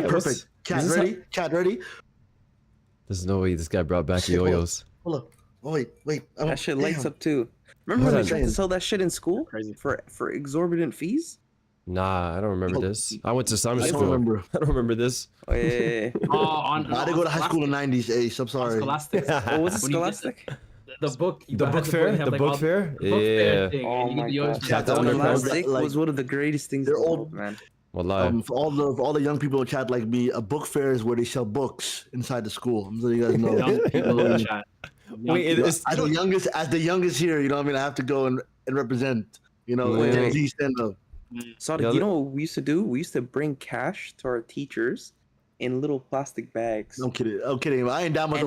Perfect. Chat ready? Chat ready? There's no way this guy brought back yo-yos. Hold up. Oh, wait. That shit lights up too. Remember when they tried to sell that shit in school for exorbitant fees? Nah, I don't remember this. I went to summer I school. don't remember. I don't remember this. Oh yeah. I didn't go to high school in the 90s, Ace. I'm sorry. Scholastic. Oh, was it Scholastic? The book. The book fair? The book fair? Yeah. Oh my god. Scholastic was one of the greatest things. They're old. Man. Wallahi. For all the young people in chat like me, a book fair is where they sell books inside the school. I'm letting you guys know. Young people in chat. Wait, As the youngest here, you know what I mean? I have to go and represent, you know, Gen stand up. So you know what we used to do? We used to bring cash to our teachers in little plastic bags. I'm kidding. I ain't that much.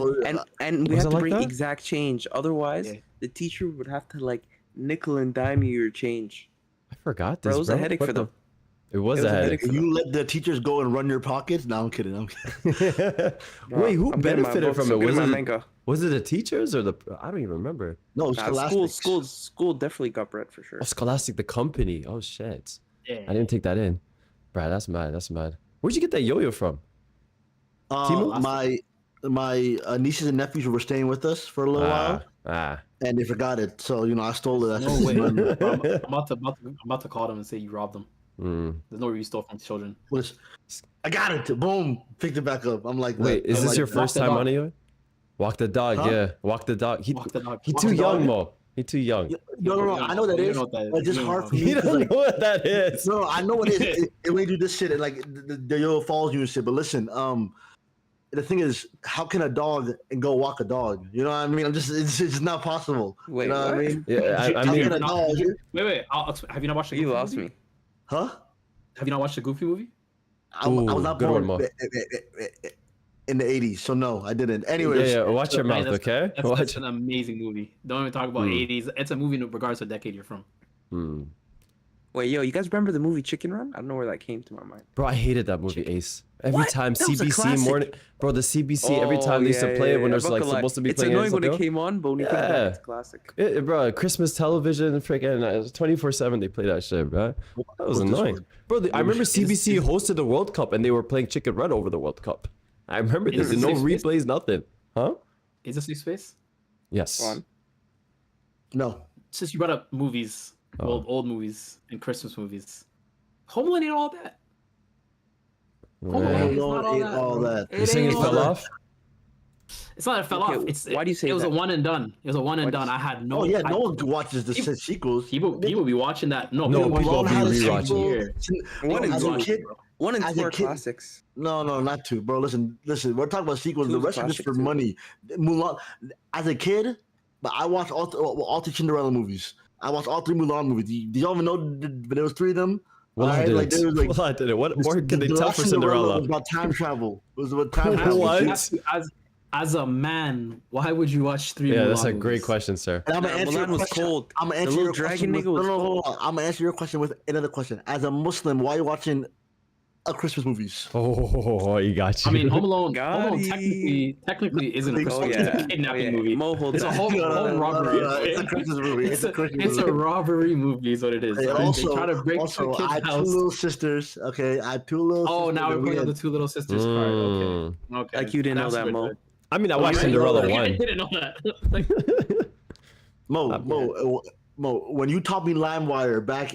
And we had to like bring that? exact change. Otherwise, the teacher would have to like nickel and dime you your change. I forgot this. Bro, it was a headache for them. It was a headache. You let the teachers go and run your pockets? No, I'm kidding. Wait, who benefited from it? Was it the teachers or the? I don't even remember. No, school definitely got bread for sure. Oh, Scholastic, the company. Oh shit. Yeah. I didn't take that in. Bruh, that's mad. Where'd you get that yo-yo from? My nieces and nephews were staying with us for a little while, and they forgot it. So I stole it. No way. I'm about to call them and say you robbed them. There's no way you stole from children. I got it. Boom, picked it back up. I'm like, wait, is this your first time on it? Walk the dog, yeah. Walk the dog. He too young, Mo. He too young. No. I know that is. It's just hard for me. You don't know what that is. No, I know what it is. When you do this shit, and like the yo follows you and shit. But listen, the thing is, how can a dog go walk a dog? You know what I mean? It's just not possible. Wait, you know what I mean? Yeah, I mean. Wait. Have you not watched the You Goofy lost movie? me. Huh? Have you not watched the Goofy movie? I was not good born one, in the 80s, so no, I didn't. Anyways, yeah. Watch your mouth, okay? That's an amazing movie. Don't even talk about 80s. It's a movie regardless of decade you're from. Wait, yo, you guys remember the movie Chicken Run? I don't know where that came to my mind. Bro, I hated that movie, Ace. Every time That was a CBC classic. morning, bro, the CBC every time they used to play it when there's like supposed to be it's playing. It's annoying when it came on, but when you think about it, it's classic. Bro, Christmas television, freaking 24/7 they play that shit, bro. That was annoying, bro. I remember CBC hosted the World Cup and they were playing Chicken Run over the World Cup. I remember this. No replays, nothing. Huh? Is this safe space? Yes. No. Since you brought up movies, old movies and Christmas movies, Home Alone ain't all that. Home Alone ain't all that. You saying it fell off? It's not that it fell off. Why do you say it was that? a one and done? It was a one and done. I had no. Oh yeah, no one watches the sequels. People be watching that. No, people be rewatching. One and two are classics. No, not two, bro. Listen. We're talking about sequels. The rest is just for money. Mulan. As a kid, but I watched all three Cinderella movies. I watched all three Mulan movies. Do y'all even know there was three of them? Well, I did it. What more can they tell for Cinderella? It was about time travel. It was about time travel. What? As a man, why would you watch three? Yeah, Mulan that's a movies? great question, sir. And I'm gonna answer your question. Cold. I'm gonna answer the your little question. dragon nigga was No. I'm gonna answer your question with another question. As a Muslim, why are you watching Christmas movies? Oh, you got you. I mean, Home Alone technically isn't a Christmas movie. It's a kidnapping movie. It's a home robbery. It's a Christmas movie. It's a robbery movie, is what it is. Hey, they try to break the kid's I have house. two little sisters. Okay, I have two little. Oh, now we're playing on the two little sisters card. Okay. Like you didn't know that, Mo. I mean, I watched Cinderella 1. I didn't know that. Mo, when you taught me LimeWire back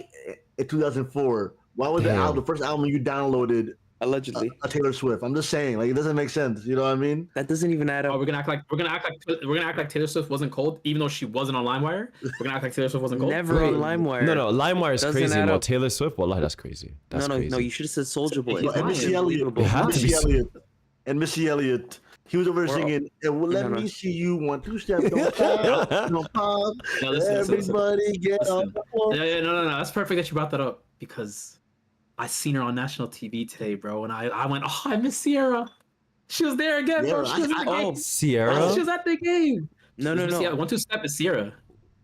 in 2004, why was the first album you downloaded? Allegedly, a Taylor Swift. I'm just saying, like, it doesn't make sense. You know what I mean? That doesn't even add up. We're gonna act like Taylor Swift wasn't cold, even though she wasn't on LimeWire. We're gonna act like Taylor Swift wasn't cold. Never on LimeWire. No, LimeWire is crazy. Well, Taylor Swift, well, that's crazy. That's crazy. No. You should have said Soulja Boy. And Missy Elliott. He was over there singing, let me see you 1 2 step, don't tap, don't pop. Everybody get up. Yeah, no. That's perfect that you brought that up because I seen her on national TV today, bro, and I went, oh, I miss Sierra. She was there again, bro. She was at the game. Sierra? She was at the game. No. 1 2 step is Sierra.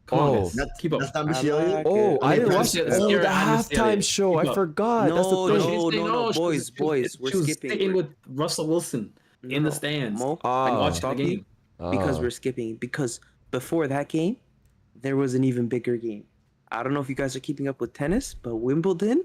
Come on, guys. Keep up. That's not Missy Elliott. Oh, I didn't watch the halftime show. I forgot. No, boys. We're she was skipping. sitting with Russell Wilson in the stands. Mo, and watched the game. Because we're skipping. Because before that game, there was an even bigger game. I don't know if you guys are keeping up with tennis, but Wimbledon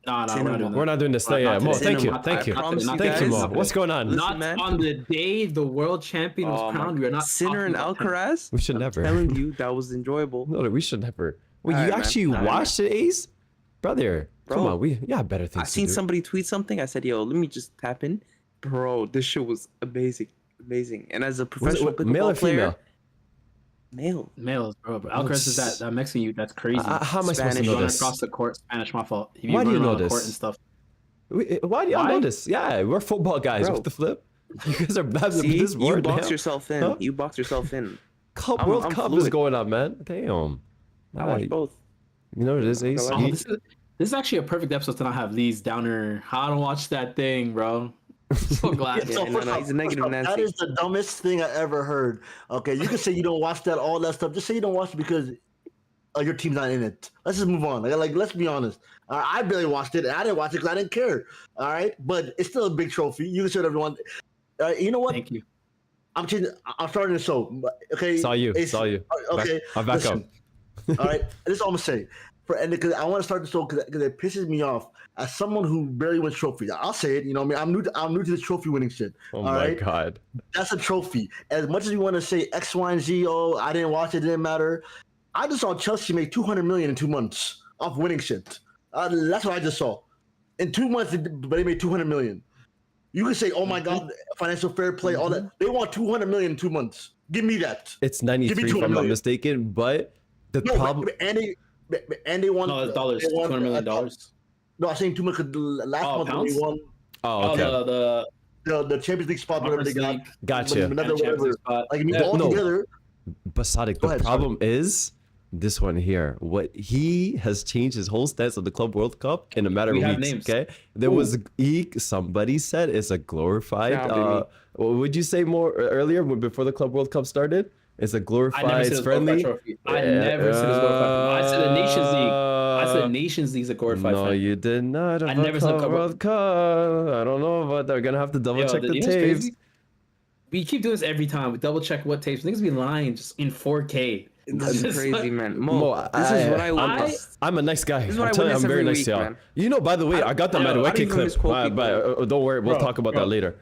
No, We're not doing this thing. Yeah, Mo, thank you. Thank you. Thank you, Mo. What's going on? Not on the day the world champion was crowned. We are not Sinner and Alcaraz. We should never. I'm telling you, that was enjoyable. No, we should never. Wait, you Alright, actually man. watched it, Ace? Brother, come on. We better things I seen to do. somebody tweet something. I said, "Yo, let me just tap in." Bro, this shit was amazing. And as a professional male or pickleball player, female? Males, bro. Alcaraz is that Mexican youth. That's crazy. How am I supposed to Spanish know Running this? across the court, Spanish. My fault. He be Why do you running know on the this? court and stuff. Why do y'all know this? Yeah, we're football guys. Bro. What the flip? You guys are bad at see, this you word. box damn. yourself in. Huh? You box yourself in. World I'm Cup is fluid. going on, man. Damn. I watch both. You know what it is, Ace? Oh, Oh, this is actually a perfect episode to not have these downer. I don't watch that thing, bro. So glad. Yeah, no, he's a negative Nancy. That is the dumbest thing I ever heard. Okay, you can say you don't watch that, all that stuff. Just say you don't watch it because your team's not in it. Let's just move on. Like let's be honest. I barely watched it. And I didn't watch it because I didn't care. All right, but it's still a big trophy. You can say whatever you want. You know what? Thank you. I'm starting the show. Okay. Saw you. Okay. I'm back up. All right. This is all I'm gonna say. Because I want to start the show because it pisses me off as someone who barely wins trophies. I'll say it. You know what I mean? I'm new to this trophy winning shit. Oh my God. That's a trophy. As much as you want to say X, Y, and Z, oh, I didn't watch it, didn't matter. I just saw Chelsea make 200 million in 2 months off winning shit. That's what I just saw. In 2 months, but they made 200 million. You can say, oh my God, financial fair play, all that. They want 200 million in 2 months. Give me that. It's 93 if I'm not mistaken, but the problem. And they won. No, it's dollars. $200 million. No, I'm saying too much. Last month pounds? they won. Oh, okay. The Champions League spot, whatever they got. Gotcha. Like all together. Basadik, the problem is this one here. What he has changed his whole stance of the Club World Cup in a matter of weeks. Okay, there was somebody said it's a glorified. What would you say more earlier before the Club World Cup started? It's a glorified, it's friendly. I never said it's glorified. I said the Nations League. I said the Nations League's a glorified. No, you did not. I never said World Cup. I don't know, but they're gonna have to double check the tapes. We keep doing this every time. We double check what tapes. Niggas be lying just in 4K. That's crazy, man. Mo, this is what I want. I'm a nice guy. This is what I'm telling you, I'm very nice to y'all. man. You know, by the way, I got the Madueke clip. But don't worry, we'll talk about that later.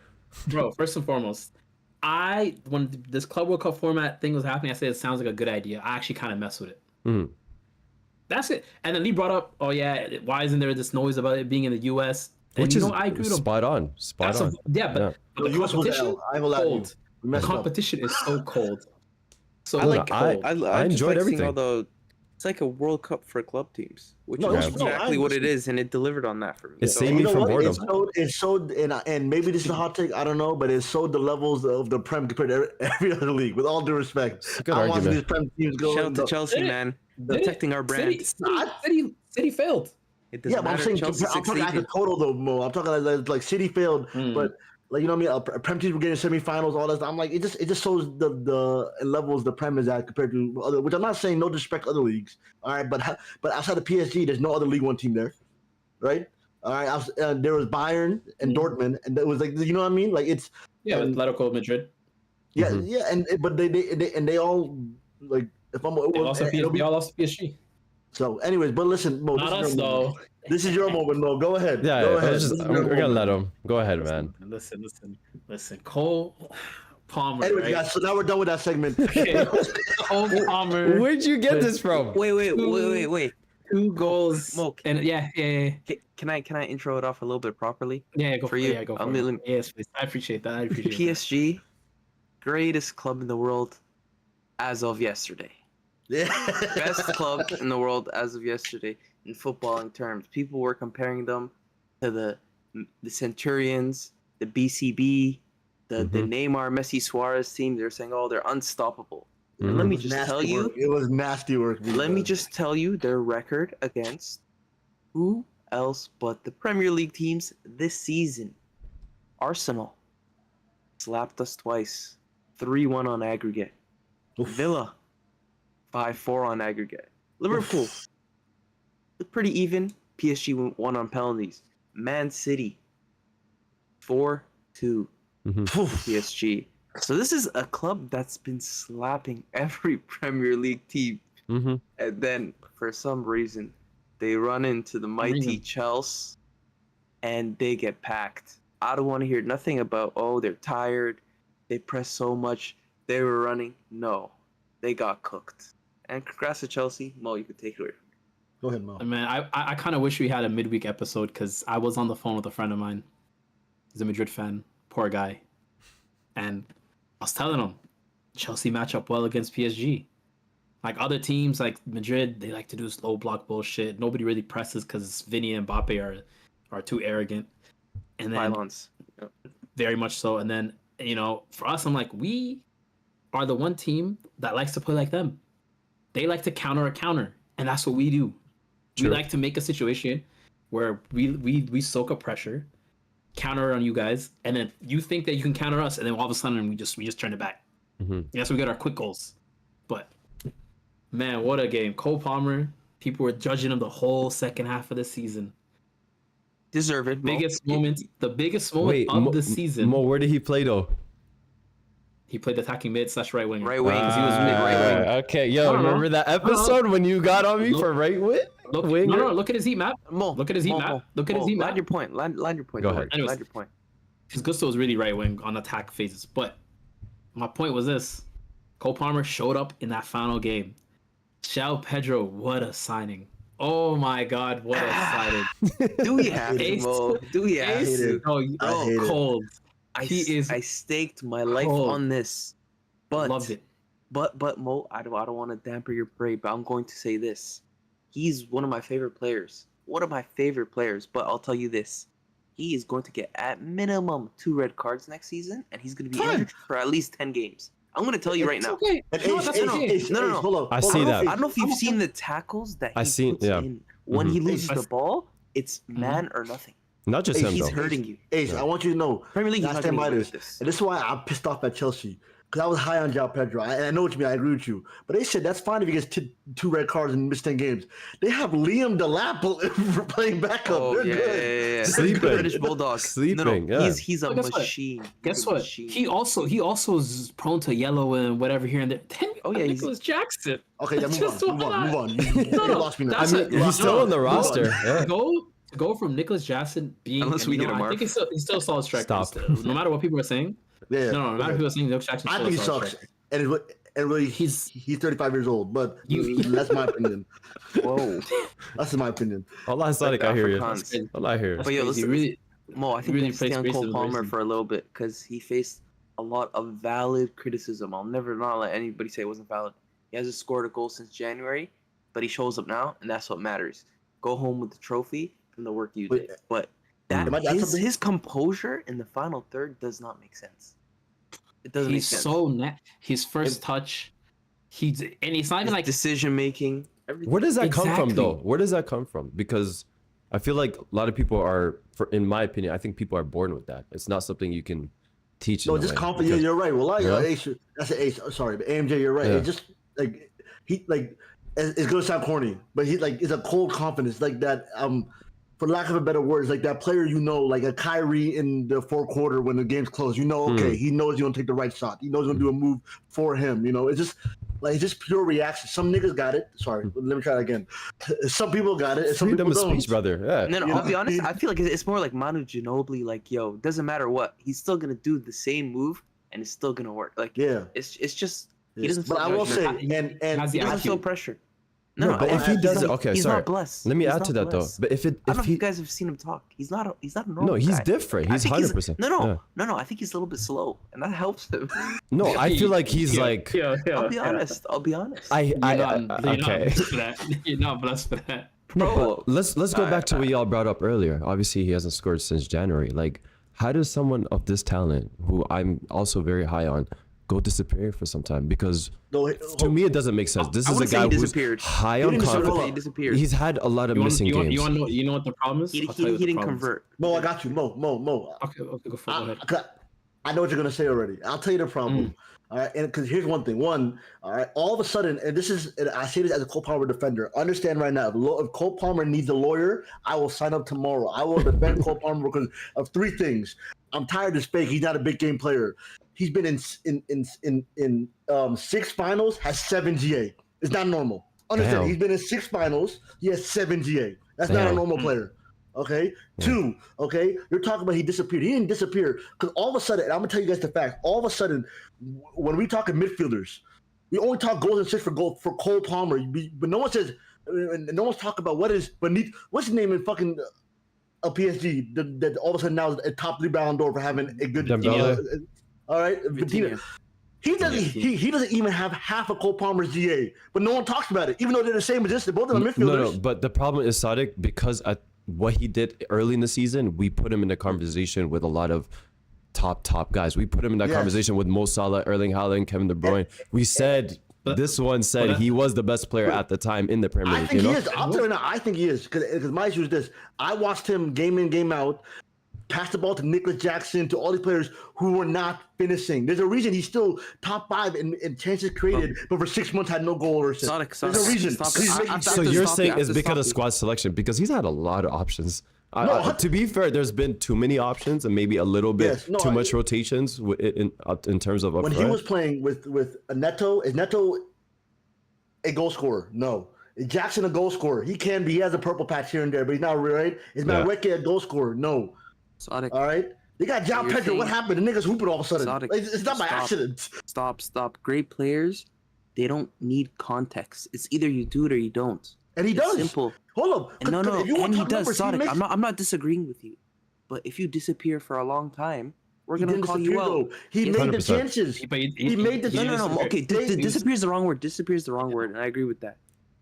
Bro, first and foremost, when this Club World Cup format thing was happening, I said it sounds like a good idea. I actually kind of mess with it. Mm-hmm. That's it. And then he brought up, oh yeah, why isn't there this noise about it being in the U.S.? And Which is I agree with him. spot on. But the competition, cold. The competition is so cold. So I enjoyed everything. It's like a World Cup for club teams, which is exactly what it is, and it delivered on that for me. It saved me from boredom. It showed, and maybe this is a hot take, I don't know, but it showed the levels of the Prem compared to every other league. With all due respect, good argument. These Prem teams go. Shout out to Chelsea, man, protecting our brand. City failed. It doesn't matter. I'm saying I'm talking as a total though, Mo. I'm talking like City failed, but. Like, you know what I mean? Prem teams were getting semifinals, all that stuff. I'm like, it just shows the levels the Prem is at compared to other. Which I'm not saying no disrespect to other leagues, all right. But outside of PSG, there's no other League One team there, right? All right. There was Bayern and Dortmund, and it was like, you know what I mean? Like it's Atletico Madrid. Yeah, but they all like if I'm they all lost PSG. So, anyways, but listen, Mo, not us though. This is your moment, Mo. Go ahead. Yeah, go ahead. We're gonna let him. Go ahead, man. Listen. Cole Palmer. Anyway, right? guys, so now we're done with that segment. Okay. Cole Palmer. Where'd you get this from? Wait. 2 goals. Smoke. And yeah. Can I intro it off a little bit properly? Yeah, go for you. Yeah, go for it. Yes, please. I appreciate that. PSG, greatest club in the world as of yesterday. Yeah. Best club in the world as of yesterday in footballing terms. People were comparing them to the Centurions, the BCB, the Neymar, Messi, Suarez team. They're saying, oh, they're unstoppable. And let me just tell you, it was nasty work. Let me just tell you their record against who else but the Premier League teams this season. Arsenal slapped us twice, 3-1 on aggregate. Villa 5-4 on aggregate. Liverpool, pretty even. PSG won on penalties. Man City, 4-2 PSG. So this is a club that's been slapping every Premier League team. And then, for some reason, They run into the mighty Chelsea, and they get packed. I don't want to hear nothing about, oh, they're tired. They press so much. They were running. No, they got cooked. And congrats to Chelsea. Mo, you could take it away. Go ahead, Mo. Man, I kind of wish we had a midweek episode because I was on the phone with a friend of mine. He's a Madrid fan. Poor guy. And I was telling him, Chelsea match up well against PSG. Like other teams, like Madrid, they like to do slow block bullshit. Nobody really presses because Vinny and Mbappe are too arrogant. And then Pylons. Yep. Very much so. And then, you know, for us, I'm like, we are the one team that likes to play like them. They like to counter a counter, and that's what we do. True. We like to make a situation where we soak up pressure, counter on you guys, and then you think that you can counter us, and then all of a sudden we just turn it back. Mm-hmm. Yeah, so we got our quick goals. But man, what a game! Cole Palmer. People were judging him the whole second half of the season. Deserve it. Mo. The biggest moment of the season. Mo, where did he play though? He played attacking mid / right winger. Right wing. Because he was mid right wing. Okay, yo, remember that episode when you got on me for right winger? No, look at his heat map. Mo, Look at his heat map. Look at his heat map. Land your point. Land your point. Go ahead. Anyways. Land your point. Because Gusto was really right wing on attack phases. But my point was this. Cole Palmer showed up in that final game. João Pedro, what a signing. Oh my God, what a signing. Do we have to, Mo? Do we have to? Oh, cold. I staked my life on this. But loved it. But Mo, I don't want to damper your parade, but I'm going to say this. He's one of my favorite players. But I'll tell you this. He is going to get at minimum 2 red cards next season, and he's going to be injured for at least 10 games. I'm going to tell you right now. Okay. No. Hold I see that. I don't know if you've seen the tackles that he puts in. When he loses the ball, it's man or nothing. Not just him, he's though. hurting you. Ace, I want you to know. Premier League, he's not going to win this. And this is why I'm pissed off at Chelsea. Because I was high on João Pedro. And I know what you mean. I agree with you. But they said that's fine if he gets 2 red cards and miss 10 games. They have Liam Delap for playing backup. Oh, They're good. Yeah. Sleeping. British Bulldog. Sleeping, no. yeah. He's a machine. Guess what? He also is prone to yellow and whatever here and there. Nicholas Jackson. Okay, yeah, move on. You lost me now. I mean, he's still on the roster. Yeah. Go from Nicholas Jackson being. Unless we get a mark. I think he's still a solid striker. Stop. No matter what people are saying. Yeah. No matter who was saying, Nicholas Jackson. I think he sucks. And really, he's 35 years old, but that's my opinion. Whoa, that's my opinion. Allah Sadiq, I hear you. Allah, I hear you. But yo, listen, Mo, I think really we stay on Cole Palmer for a little bit because he faced a lot of valid criticism. I'll never not let anybody say it wasn't valid. He hasn't scored a goal since January, but he shows up now, and that's what matters. Go home with the trophy from the work you did. But his composure in the final third does not make sense. It doesn't make sense. He's so his first touch, he's not even like decision making. Where does that come from, though? Where does that come from? Because I feel like a lot of people are, in my opinion, I think people are born with that. It's not something you can teach. No, just confidence. Yeah, you're right. Well, that's an ace. Sorry, but AMJ, you're right. Yeah. It just like it's gonna sound corny, but it's a cold confidence like that. For lack of a better words, like that player, like a Kyrie in the fourth quarter when the game's close, he knows he's gonna take the right shot. He knows he's gonna do a move for him. It's just pure reaction. Some niggas got it. Sorry, let me try that again. Some people got it. Some people don't. Speech, brother. Yeah. No, I'll be honest. I feel like it's more like Manu Ginobili. Like, yo, doesn't matter what, he's still gonna do the same move, and it's still gonna work. Like, it's just he doesn't. But I will say, and he doesn't feel pressure. No, but if he does it, okay, he's sorry. Not blessed. Let me add to that though. But if I don't know if you guys have seen him talk. He's not a normal. No, he's guy. different. He's 100%. No. I think he's a little bit slow, and that helps him. No, I feel like he's like. I'll be honest. Okay. You're not blessed for that, bro. No, let's go back to what y'all brought up earlier. Obviously, he hasn't scored since January. Like, how does someone of this talent, who I'm also very high on, go disappear for some time? Because to me it doesn't make sense. This is a guy who's high on confidence. He's had a lot of missing games. You know what the problem is? He didn't convert. Mo, I got you. Mo. Okay, go for it. I know what you're gonna say already. I'll tell you the problem. All right, and because here's one thing. All right, all of a sudden, and I say this as a Cole Palmer defender. Understand right now, if Cole Palmer needs a lawyer, I will sign up tomorrow. I will defend Cole Palmer because of 3 things. I'm tired of Spake. He's not a big game player. He's been in 6 finals, has 7 GA. It's not normal. Understand? Damn. He's been in 6 finals. He has 7 GA. That's not a Damn. normal player. Okay. Yeah. 2. Okay. You're talking about he disappeared. He didn't disappear because all of a sudden, and I'm gonna tell you guys the fact. All of a sudden, when we talk midfielders, we only talk goals and assists for Cole Palmer, but no one says, no one's talking about what's his name in fucking a PSG that all of a sudden now is a top 3 Ballon d'Or for having a good. All right, Vitinha. He doesn't even have half of Cole Palmer's GA, but no one talks about it, even though they're the same position. Both of them are midfielders. No, but the problem is Sadik, because at what he did early in the season, we put him in a conversation with a lot of top guys. We put him in that conversation with Mo Salah, Erling Haaland, Kevin De Bruyne. We said this one said he was the best player at the time in the Premier League. I think he is. I'll tell you now. I think he is because my issue is this: I watched him game in, game out. Pass the ball to Nicholas Jackson, to all these players who were not finishing. There's a reason he's still top 5 in chances created, but for 6 months had no goal or assist. There's a reason. So you're saying it's because of squad selection? Because he's had a lot of options. To be fair, there's been too many options and maybe a little bit too much rotations in terms of when he was playing with Neto. Is Neto a goal scorer? No. Is Jackson a goal scorer? He can be. He has a purple patch here and there, but he's not right. Is Madueke a goal scorer? No. Sonic. All right. They got John Pedro. What happened? The niggas hooping all of a sudden. Sonic, it's not by accident. Stop. Great players, they don't need context. It's either you do it or you don't. And he does. Simple. Hold on. No. And he does. Sonic, I'm not disagreeing with you, but if you disappear for a long time, we're gonna call you out. He made the 100%. chances. He made the chances. No. Okay, disappear is the wrong word. Disappear is the wrong word, and I agree with that.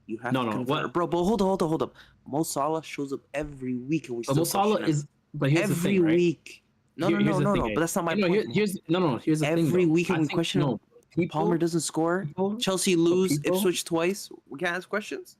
You have to convert. Bro, but hold up. Mo Salah shows up every week, and we still Mo Salah is. But here's every the thing, right? week. No. But that's not my point. Here's the thing. Every week we question him. People, Palmer doesn't score. Chelsea lose. Ipswich twice. We can't ask questions.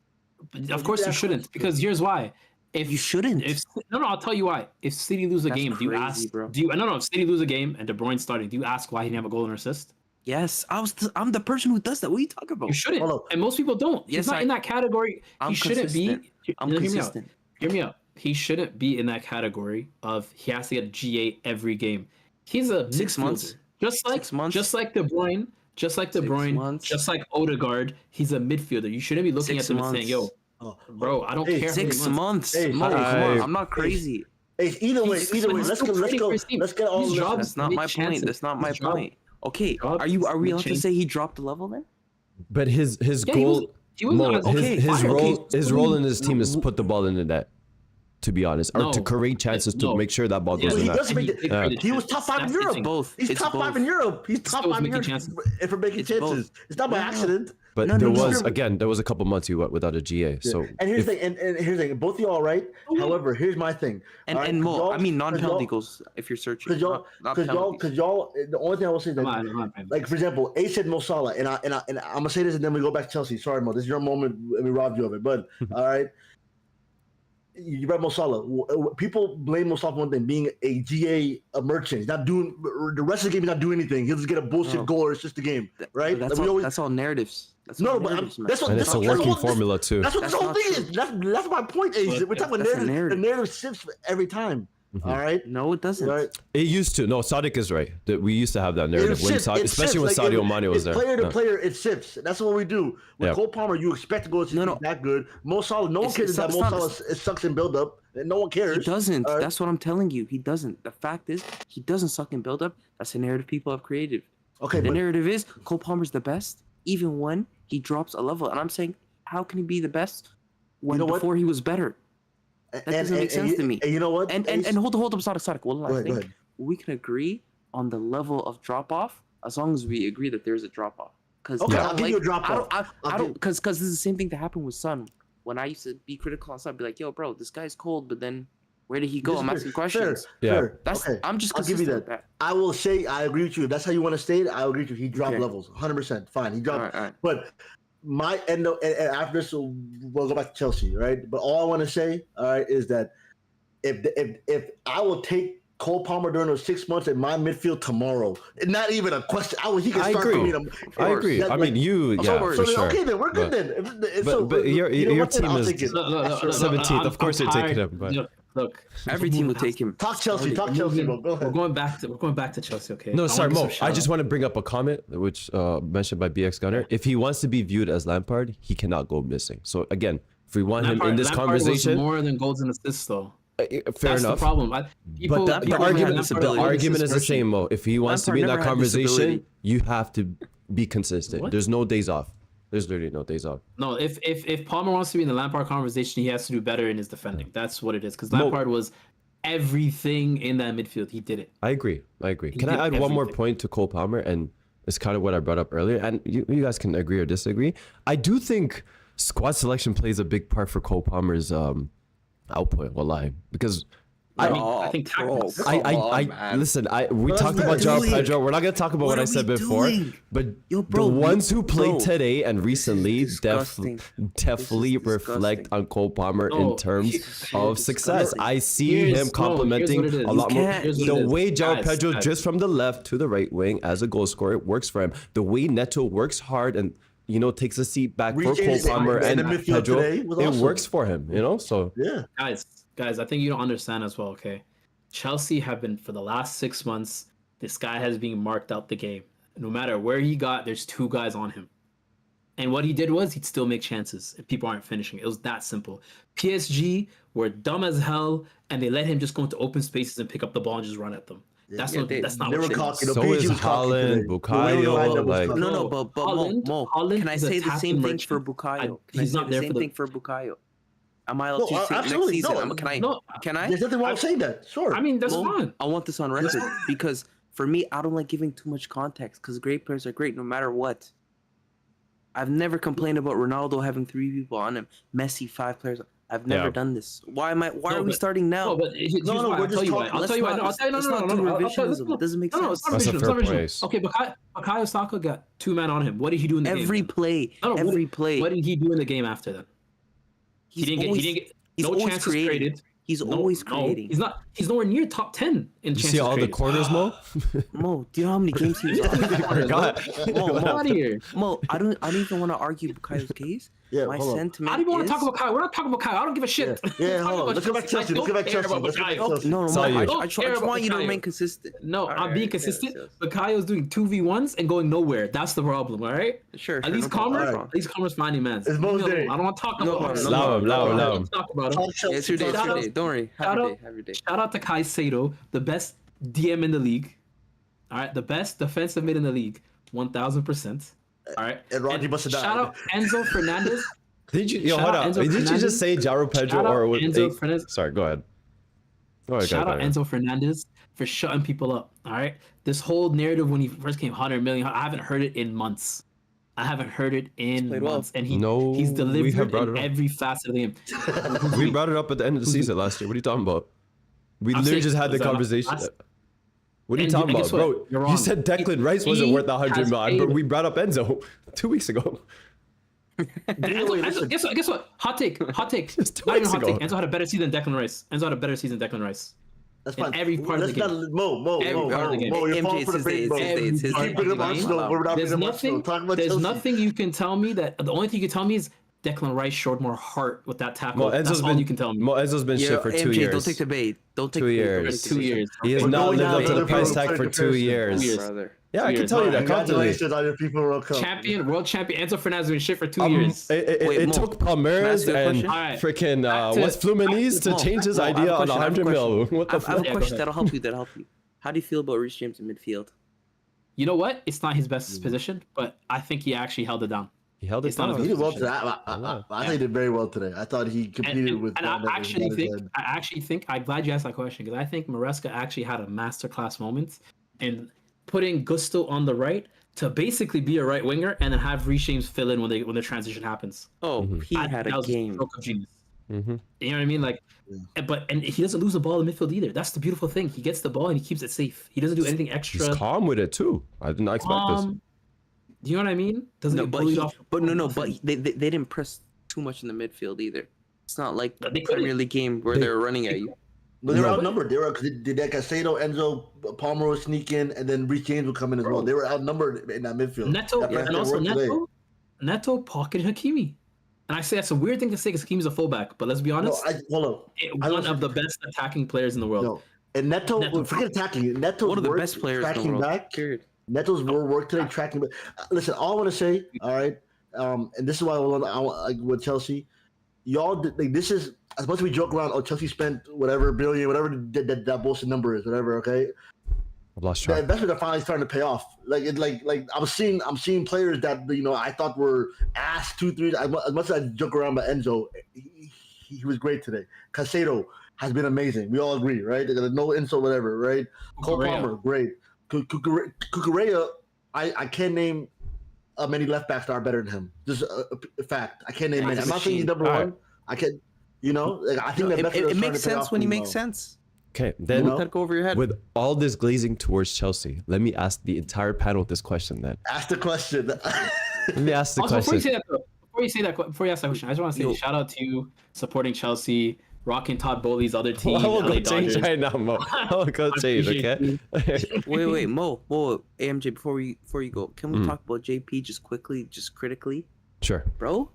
Of course you shouldn't, because here's why. If you shouldn't. I'll tell you why. If City lose a game, crazy, do you ask? Bro. If City lose a game and De Bruyne's starting, do you ask why he didn't have a goal and assist? Yes, I'm the person who does that. What are you talking about? You shouldn't, and most people don't. He's not in that category. He shouldn't be. I'm consistent. Hear me out. He shouldn't be in that category of he has to get GA every game. He's a 6 months. Just like De Bruyne, just like Odegaard. He's a midfielder. You shouldn't be looking at them and saying, "Yo, bro, I don't care." 6 months. Come on. I'm not crazy. Either way. Let's get all this. That's not my point. Okay, are we allowed to say he dropped the level then? But his goal, his role in his team is to put the ball in the net. To be honest, or to create chances to make sure that ball goes in net. He was top 5 in Europe. Both. He's top 5 in Europe. He's top 5 in Europe for making chances. It's not by accident. But there was a couple months he went without a GA. So and here's the thing. Both of y'all are right. However, here's my thing. And Mo, I mean non-penalty goals if you're searching. Because y'all, the only thing I will say is that, like for example, A said Mo Salah, and I'm gonna say this, and then we go back to Chelsea. Sorry, Mo, this is your moment. We robbed you of it, but all right. You brought Mo Salah. People blame Mo Salah for one thing, being a GA merchant. He's not doing the rest of the game. He's not doing anything. He'll just get a bullshit goal or assist the game, right? That's all narratives. That's a working formula too. That's what this whole thing is. That's my point. We're talking about narrative. The narrative shifts every time. Mm-hmm. All right. No, it doesn't. Right. It used to. No, Sadiq is right. We used to have that narrative, especially when Sadio Mane was there. Player to player, it shifts. That's what we do. With Cole Palmer, you expect to go to that good. Mo Salah, no one cares that Mo Salah sucks in build up. No one cares. He doesn't. That's what I'm telling you. He doesn't. The fact is, he doesn't suck in build up. That's the narrative people have created. Okay. The narrative is Cole Palmer's the best, even when he drops a level. And I'm saying, how can he be the best when before he was better? That doesn't make sense to me. And you know what? And hold up, Sadiq. One last thing. We can agree on the level of drop off as long as we agree that there's a drop off. I'll give you a drop off. I don't because this is the same thing that happened with Son. When I used to be critical on Son, I'd be like, "Yo, bro, this guy's cold," but then where did he go? I'm asking questions. Fair. I'm just. I'll give you that. I will say I agree with you. If that's how you want to state it, I agree with you. He dropped levels, 100%. Fine, he dropped. All right. But my and after this, we'll go back to Chelsea, right? But all I want to say, all right, is that if I will take Cole Palmer during those 6 months in my midfield tomorrow, not even a question. He can start for me. I agree. I mean, for sure. Okay, then we're good then. But your team is 17th. Of course, you're taking him. But Look, Every team will take him. Talk Chelsea, bro. Go we're ahead. going back to Chelsea, okay? No, sorry, Mo. I shout just out. want to bring up a comment which mentioned by BX Gunner. If he wants to be viewed as Lampard, he cannot go missing. So again, if we want him in this Lampard conversation, was more than goals and assists, though. fair That's enough. the problem. But the argument is the same, Mo. If he wants to be in that conversation, you have to be consistent. What? There's no days off. There's literally no days off. No, if Palmer wants to be in the Lampard conversation, he has to do better in his defending. That's what it is. Because Lampard was everything in that midfield. He did it. I agree. Can I add did one more everything. point to Cole Palmer? And it's kind of what I brought up earlier. And you guys can agree or disagree. I do think squad selection plays a big part for Cole Palmer's output. Wallahi, because I think tactics. listen. We What talked is about that Joao doing? Pedro. We're not gonna talk about what I said before. But Yo, bro, the ones who bro, played today and recently disgusting. definitely This is reflect disgusting. on Cole Palmer No, in terms of success. disgusting. I see Here's- him no, complimenting here's what it a is. lot You more. can't- Here's what The it is. way Joao Guys, Pedro guys. just from the left to the right wing as a goal scorer works for him. The way Neto works hard and takes a seat back for Cole Reaching Palmer in and the midfield Pedro, today was it awesome. works for him. So Yeah. Guys, I think you don't understand as well, okay? Chelsea have been, for the last 6 months, this guy has been marked out the game. No matter where he got, there's 2 guys on him. And what he did was he'd still make chances if people aren't finishing. It was that simple. PSG were dumb as hell, and they let him just go into open spaces and pick up the ball and just run at them. That's not They what were they cocky. do. So PSG is was cocky Haaland, today. Bukayo, The way lineup was like- cocky. No, but Mo, Haaland can I is say the attacking same thing merchant. for Bukayo? Can I He's say not the there same for the- thing for Bukayo? Am I allowed No, to say next absolutely, season? no. Can I? No, Can I? There's nothing wrong with saying that. Sure. I mean, that's Mo, fine. I want this on record because for me, I don't like giving too much context because great players are great no matter what. I've never complained about Ronaldo having 3 people on him, Messi 5 players. I've never Yeah. done this. Why am I? Why No, are we but- starting now? No, but here's No, why. we're I'll just tell you why. talking- I'll let's tell you why. not- No, I'll tell you. No, let's no, not no, do no. I'll tell you. revisionism. It doesn't make No, it's sense. not That's a revisionism. fair It's not place. revisionism. Okay, Bukayo Saka got 2 men on him. What did he do in the game? Every then? play, No, no, every play. What did he do in the game after then? He didn't get. He's No always chances creating. created. He's No, always no, creating. he's not. He's nowhere near top 10 in you chances see all the created. corners, Mo? Mo, do you know how many games he's on? Forgot. Mo, Get out of here. Mo, I don't even want to argue Bukayo's case. Yeah, My hold on. sentiment I don't even want is... to talk about Kyle. We're not talking about Kyle. I don't give a shit. Yeah, Talk hold on. about Look at Chelsea. I Look don't at care Chelsea. about Let's look at Bukayo. Chelsea. No, Mo, Saw you. I just want you to remain consistent. No, I'm being consistent. yes. Bukayo's doing 2v1s and going nowhere. That's the problem, all right? Sure. At least Commerce, at least Commerce finding man. It's Mo's day. I don't want to talk No, about no, him. no, Allow him, allow him, I allow don't him. want to talk about him. Talk Yeah, it's Chelsea. your day. It's Shout your out- day. Don't worry. Have shout your out- day. Have your day. Shout out to Caicedo, the best DM in the league. All right, the best defensive mid in the league, 1000%. All right, And Rodri must have died. Shout out Enzo Fernandez. Did you? Shout hold out on. Enzo Did you Fernandez. just say Jaro Pedro Shout out or what? Enzo Fernandez. Sorry, go ahead. Go ahead, Shout go out ahead. Enzo Fernandez for shutting people up. All right, this whole narrative when he first came, 100 million. I haven't heard it in months. I haven't heard it in played well. months, and No, he's we have delivered brought in it up. every facet of the game. We brought it up at the end of the season last year. What are you talking about? We I'm literally saying- just had the was that conversation. last- What are you And talking guess about, what? bro? You're You wrong. said Declan Rice He wasn't worth 100 has million, but paid- we brought up Enzo 2 weeks ago. Enzo, guess what? Hot take. Just 2 Not even weeks hot take. ago. Enzo had a better season than Declan Rice. Enzo had a better season than Declan Rice. That's in fine. every part of the Let's game. not- Mo, Every part of the game. You're MJ, falling it's for the his bait, day, bro. it's his day, it's his You day. keep bringing up Every Arsenal. time. We're not There's bringing up Arsenal. nothing. Talk about There's Chelsea. nothing you can tell me that the only thing you can tell me is Declan Rice showed more heart with that tackle. Mo That's Enzo's all been you can tell me. Mo Enzo's been shit for 2 MJ, years. don't take the bait. Don't take 2 the bait. years. 2 years. He has We're not going lived down up to the to price Liverpool tag for 2 comparison. years. Years. Brother. Yeah, I can Years. tell you that confidently. Congratulations on your FIFA World Cup. Champion, world champion. Enzo Fernandez been shit for 2 years. It Mo, took can I Palmeiras ask you a and question? Alright. freaking Back to- West Fluminense to Mo, change his Mo, I have a idea on question, I have a 100 mil. question. What the I have fuck? a Yeah, go question ahead. that'll help you. That'll help you. How do you feel about Reece James in midfield? You know what? It's not his best position, but I think he actually held it down. He held it It's not down. He did well today. Yeah. I thought he did very well today. I thought he competed with. And I Van Dijk actually and think, Van Dijk. I'm glad you asked that question because I think Maresca actually had a masterclass moment in putting Gusto on the right to basically be a right winger and then have Reece James fill in when the transition happens. Oh, he I had think that a was game. stroke of genius. Mm-hmm. You know what I mean? Like, and he doesn't lose the ball in midfield either. That's the beautiful thing. He gets the ball and he keeps it safe. He doesn't do anything He's extra. calm with it too. I did not expect this. Do you know what I mean? Doesn't No, get but bullied off. they didn't press too much in the midfield either. It's not like They the couldn't. Premier League game where they're running at you. But they were No. outnumbered. They were because Caicedo, Enzo, Palmer would sneak in, and then Reece James would come in as well. They were outnumbered in that midfield. Neto That and pressure also worked today. Neto pocketed Hakimi. And I say that's a weird thing to say because Hakimi's a fullback, but let's be honest, Hold on. one of the best attacking players in the world. No. And Neto, forget attacking. Neto's One of the work best players in the tracking world. back. Period. Neto's work today tracking back. Listen, all I want to say, all right, and this is why I want with Chelsea, y'all like this is as much as we joke around. Oh, Chelsea spent whatever billion, whatever that bullshit number is, whatever. Okay, I've lost the track. investment are finally starting to pay off. Like I'm seeing players that I thought were ass 2-3. As much as I joke around about Enzo, he was great today. Caicedo has been amazing. We all agree, right? No insult, whatever, right? Cole Palmer, great. Cucurella, I can't name many left backs that are better than him. Just a fact. I can't name many. I'm not saying he's number one. I can, I think it makes sense when he makes sense. Okay, then Let that go over your head. with all this glazing towards Chelsea, let me ask the entire panel this question then. Ask the question. Let me ask the Also, question. before you ask that question, I just want to say shout out to you supporting Chelsea, rocking Todd Bowley's other team. I will LA go change Dodgers. right now, Mo. I will go change, okay? Wait, Mo, AMJ, before you go, can we talk about JP just quickly, just critically? Sure. Bro,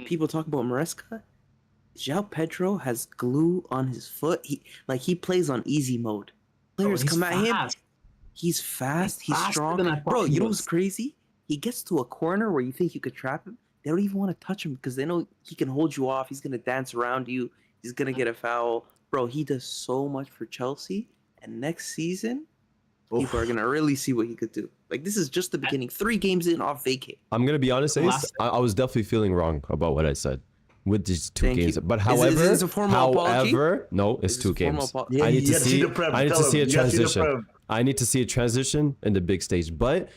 people talk about Maresca. João Pedro has glue on his foot. He plays on easy mode. Players come at him. He's fast. He's strong. Bro, you know what's crazy? He gets to a corner where you think you could trap him. They don't even want to touch him because they know he can hold you off. He's gonna dance around you. He's gonna get a foul. Bro, he does so much for Chelsea. And next season, people are gonna really see what he could do. Like, this is just the beginning. 3 games in off vacay. I'm going to be honest, Ace. I was definitely feeling wrong about what I said with these 2 games. you. But Is it a formal apology? No, it's Is 2 it a formal games. apology? I need to you see. the prem. I need to Tell see a him. You gotta see the transition. prem. I need to see a transition in the big stage. But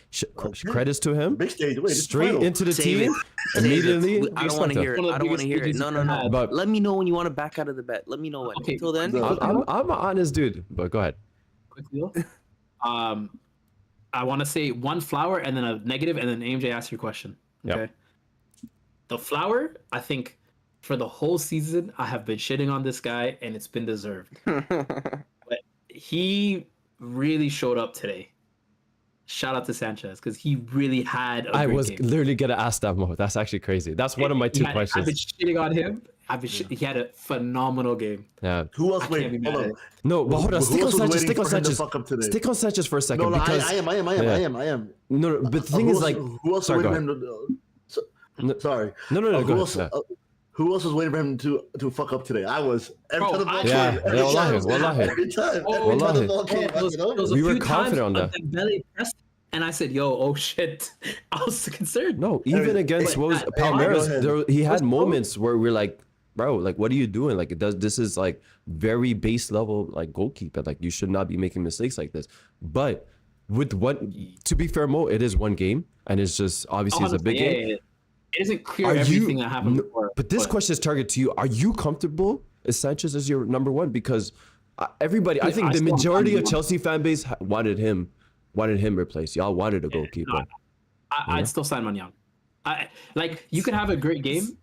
credits to him. Big stage. Wait, Straight into the Save team Save immediately. it. I don't want to hear it. One of the I don't want to biggest hear it. stages No, you no, can no. have. But Let me know when you want to back out of the bet. Let me know when. Okay, Until then, no. I'm an honest dude. But go ahead. Quick deal. I want to say one flower and then a negative, and then AMJ asks your question. Okay. Yep. The flower, I think, for the whole season, I have been shitting on this guy, and it's been deserved. But he really showed up today. Shout out to Sánchez because he really had a I great was game. literally gonna ask that, Mo. That's actually crazy. That's one of my 2 I've questions. been shitting on him. He had a phenomenal game. Yeah. Who else? I can't Wait, be hold mad on. at No, but hold on. Who Stick on else was Sánchez. waiting Stick on for him to Sánchez. fuck up today? Stick on Sánchez for a second No, because I am. No, but the thing is, like, who else sorry, was go waiting for him to? Sorry. no, Who go else? ahead. Who else was waiting for him to fuck up today? I was. Every time the ball Yeah, came. yeah, wallahi. Every time Wallahi. the ball came. There was a We were few confident on times that. Dembele pressed, and I said, "Yo, oh shit!" I was concerned. No, even against what was go Palmeiras, ahead. he had What's wrong? moments where we're like, bro, like, what are you doing? Like, this is like very base level, like, goalkeeper. Like, you should not be making mistakes like this. But with to be fair, Mo, it is one game, and it's just obviously it's a big game. Yeah. It isn't clear Are everything you- that happened no, before. But this question is targeted to you. Are you comfortable as Sánchez as your number 1? Because everybody, I think I the still majority of want- Chelsea fan base wanted him replaced. Y'all wanted a goalkeeper. I'd still sign Maignan. Like, you could have a great game,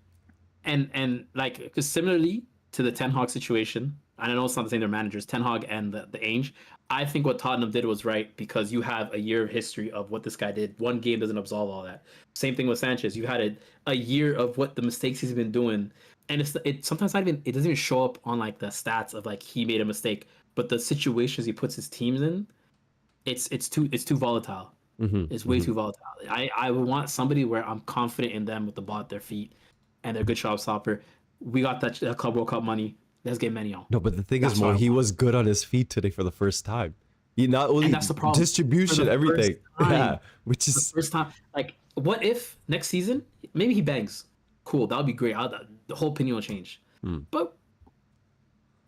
and like, because similarly to the Ten Hag situation, and I know it's not the same, they're managers, Ten Hag and the Ainge. I think what Tottenham did was right because you have a year of history of what this guy did. One game doesn't absolve all that. Same thing with Sánchez. You had a year of what the mistakes he's been doing, and it sometimes not even, it doesn't even show up on like the stats of like he made a mistake, but the situations he puts his teams in, it's too volatile. It's way too volatile. I would want somebody where I'm confident in them with the ball at their feet and they're good shot stopper. We got that Club World Cup money. Let's get Maignan. No, but the thing That's is, what Mo, I he want. was good on his feet today for the first time. He not only And that's the problem. distribution, For the everything. first time. Yeah, which The is first time, like, what if next season maybe he bangs? Cool, that would be great. The whole opinion will change. But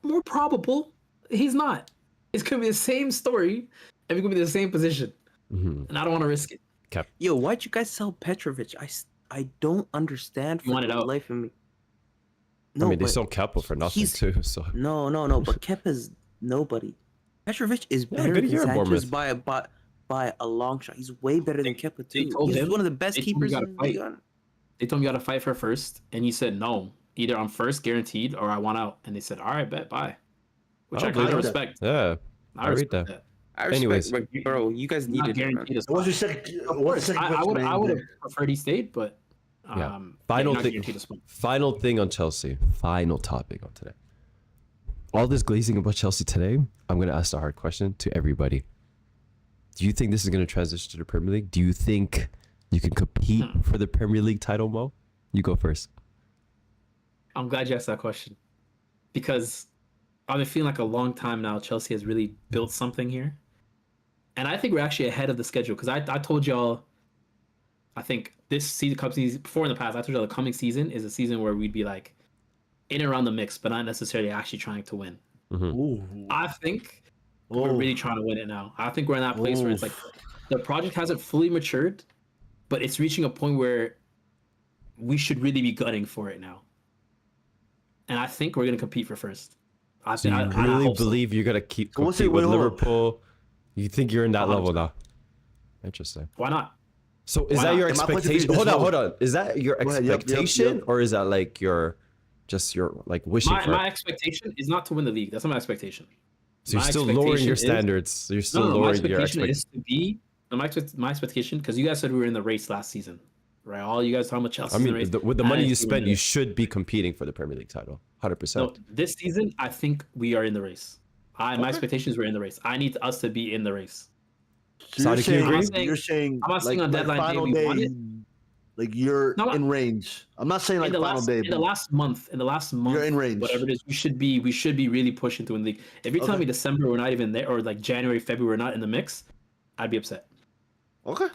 more probable, he's not. It's gonna be the same story, and we're gonna be in the same position. And I don't want to risk it. Yo, why'd you guys sell Petrovic? I don't understand for want it the out. life of me. I mean, they but sold Kepa for nothing he's- too. So No, but Kepa's nobody. Petrovic is better good than year at Sanchez Bournemouth. by a long shot. He's way better than Kepa They too. told He's him- one of the best they told him keepers you in gotta the league. fight. They told him you got to fight for first, and he said no. Either I'm first guaranteed or I want out. And they said, all right, bet, bye. Which I I believe kind of that. respect. yeah, I read respect that. that. I respect, Anyways. bro, you guys Not needed it, man. guaranteed as What's well. your second? What's the second I question? would man? have preferred he stayed, but Yeah. Yeah, Final thing on Chelsea. Final topic on today. All this glazing about Chelsea today, I'm going to ask a hard question to everybody. Do you think this is going to transition to the Premier League? Do you think you can compete for the Premier League title, Mo? You go first. I'm glad you asked that question because I've been feeling like a long time now Chelsea has really built something here. And I think we're actually ahead of the schedule because I told y'all, I think this season, before in the past, I told y'all the coming season is a season where we'd be like in and around the mix, but not necessarily actually trying to win. Mm-hmm. I think we're really trying to win it now. I think we're in that place where it's like the project hasn't fully matured, but it's reaching a point where we should really be gunning for it now. And I think we're going to compete for first. I really believe you're going to keep competing with Liverpool? You think you're in that level now? Interesting. Why not? So is that your expectation? Hold on. Is that your expectation or is that like your like wishing for? My expectation is not to win the league. That's not my expectation. So you're still lowering your standards. You're still lowering your expectation. Is to be my expectation because you guys said we were in the race last season, right? All you guys talking about Chelsea. I mean, with the money you spent, you should be competing for the Premier League title, 100%. No, this season I think we are in the race. My expectations were in the race. I need us to be in the race. So you're saying I'm not saying on deadline day we won it. Like you're in range. I'm not saying like final day. In the last month, you're in range. Whatever it is, we should be really pushing to win the league. If you tell me December we're not even there, or like January, February we're not in the mix, I'd be upset. Okay,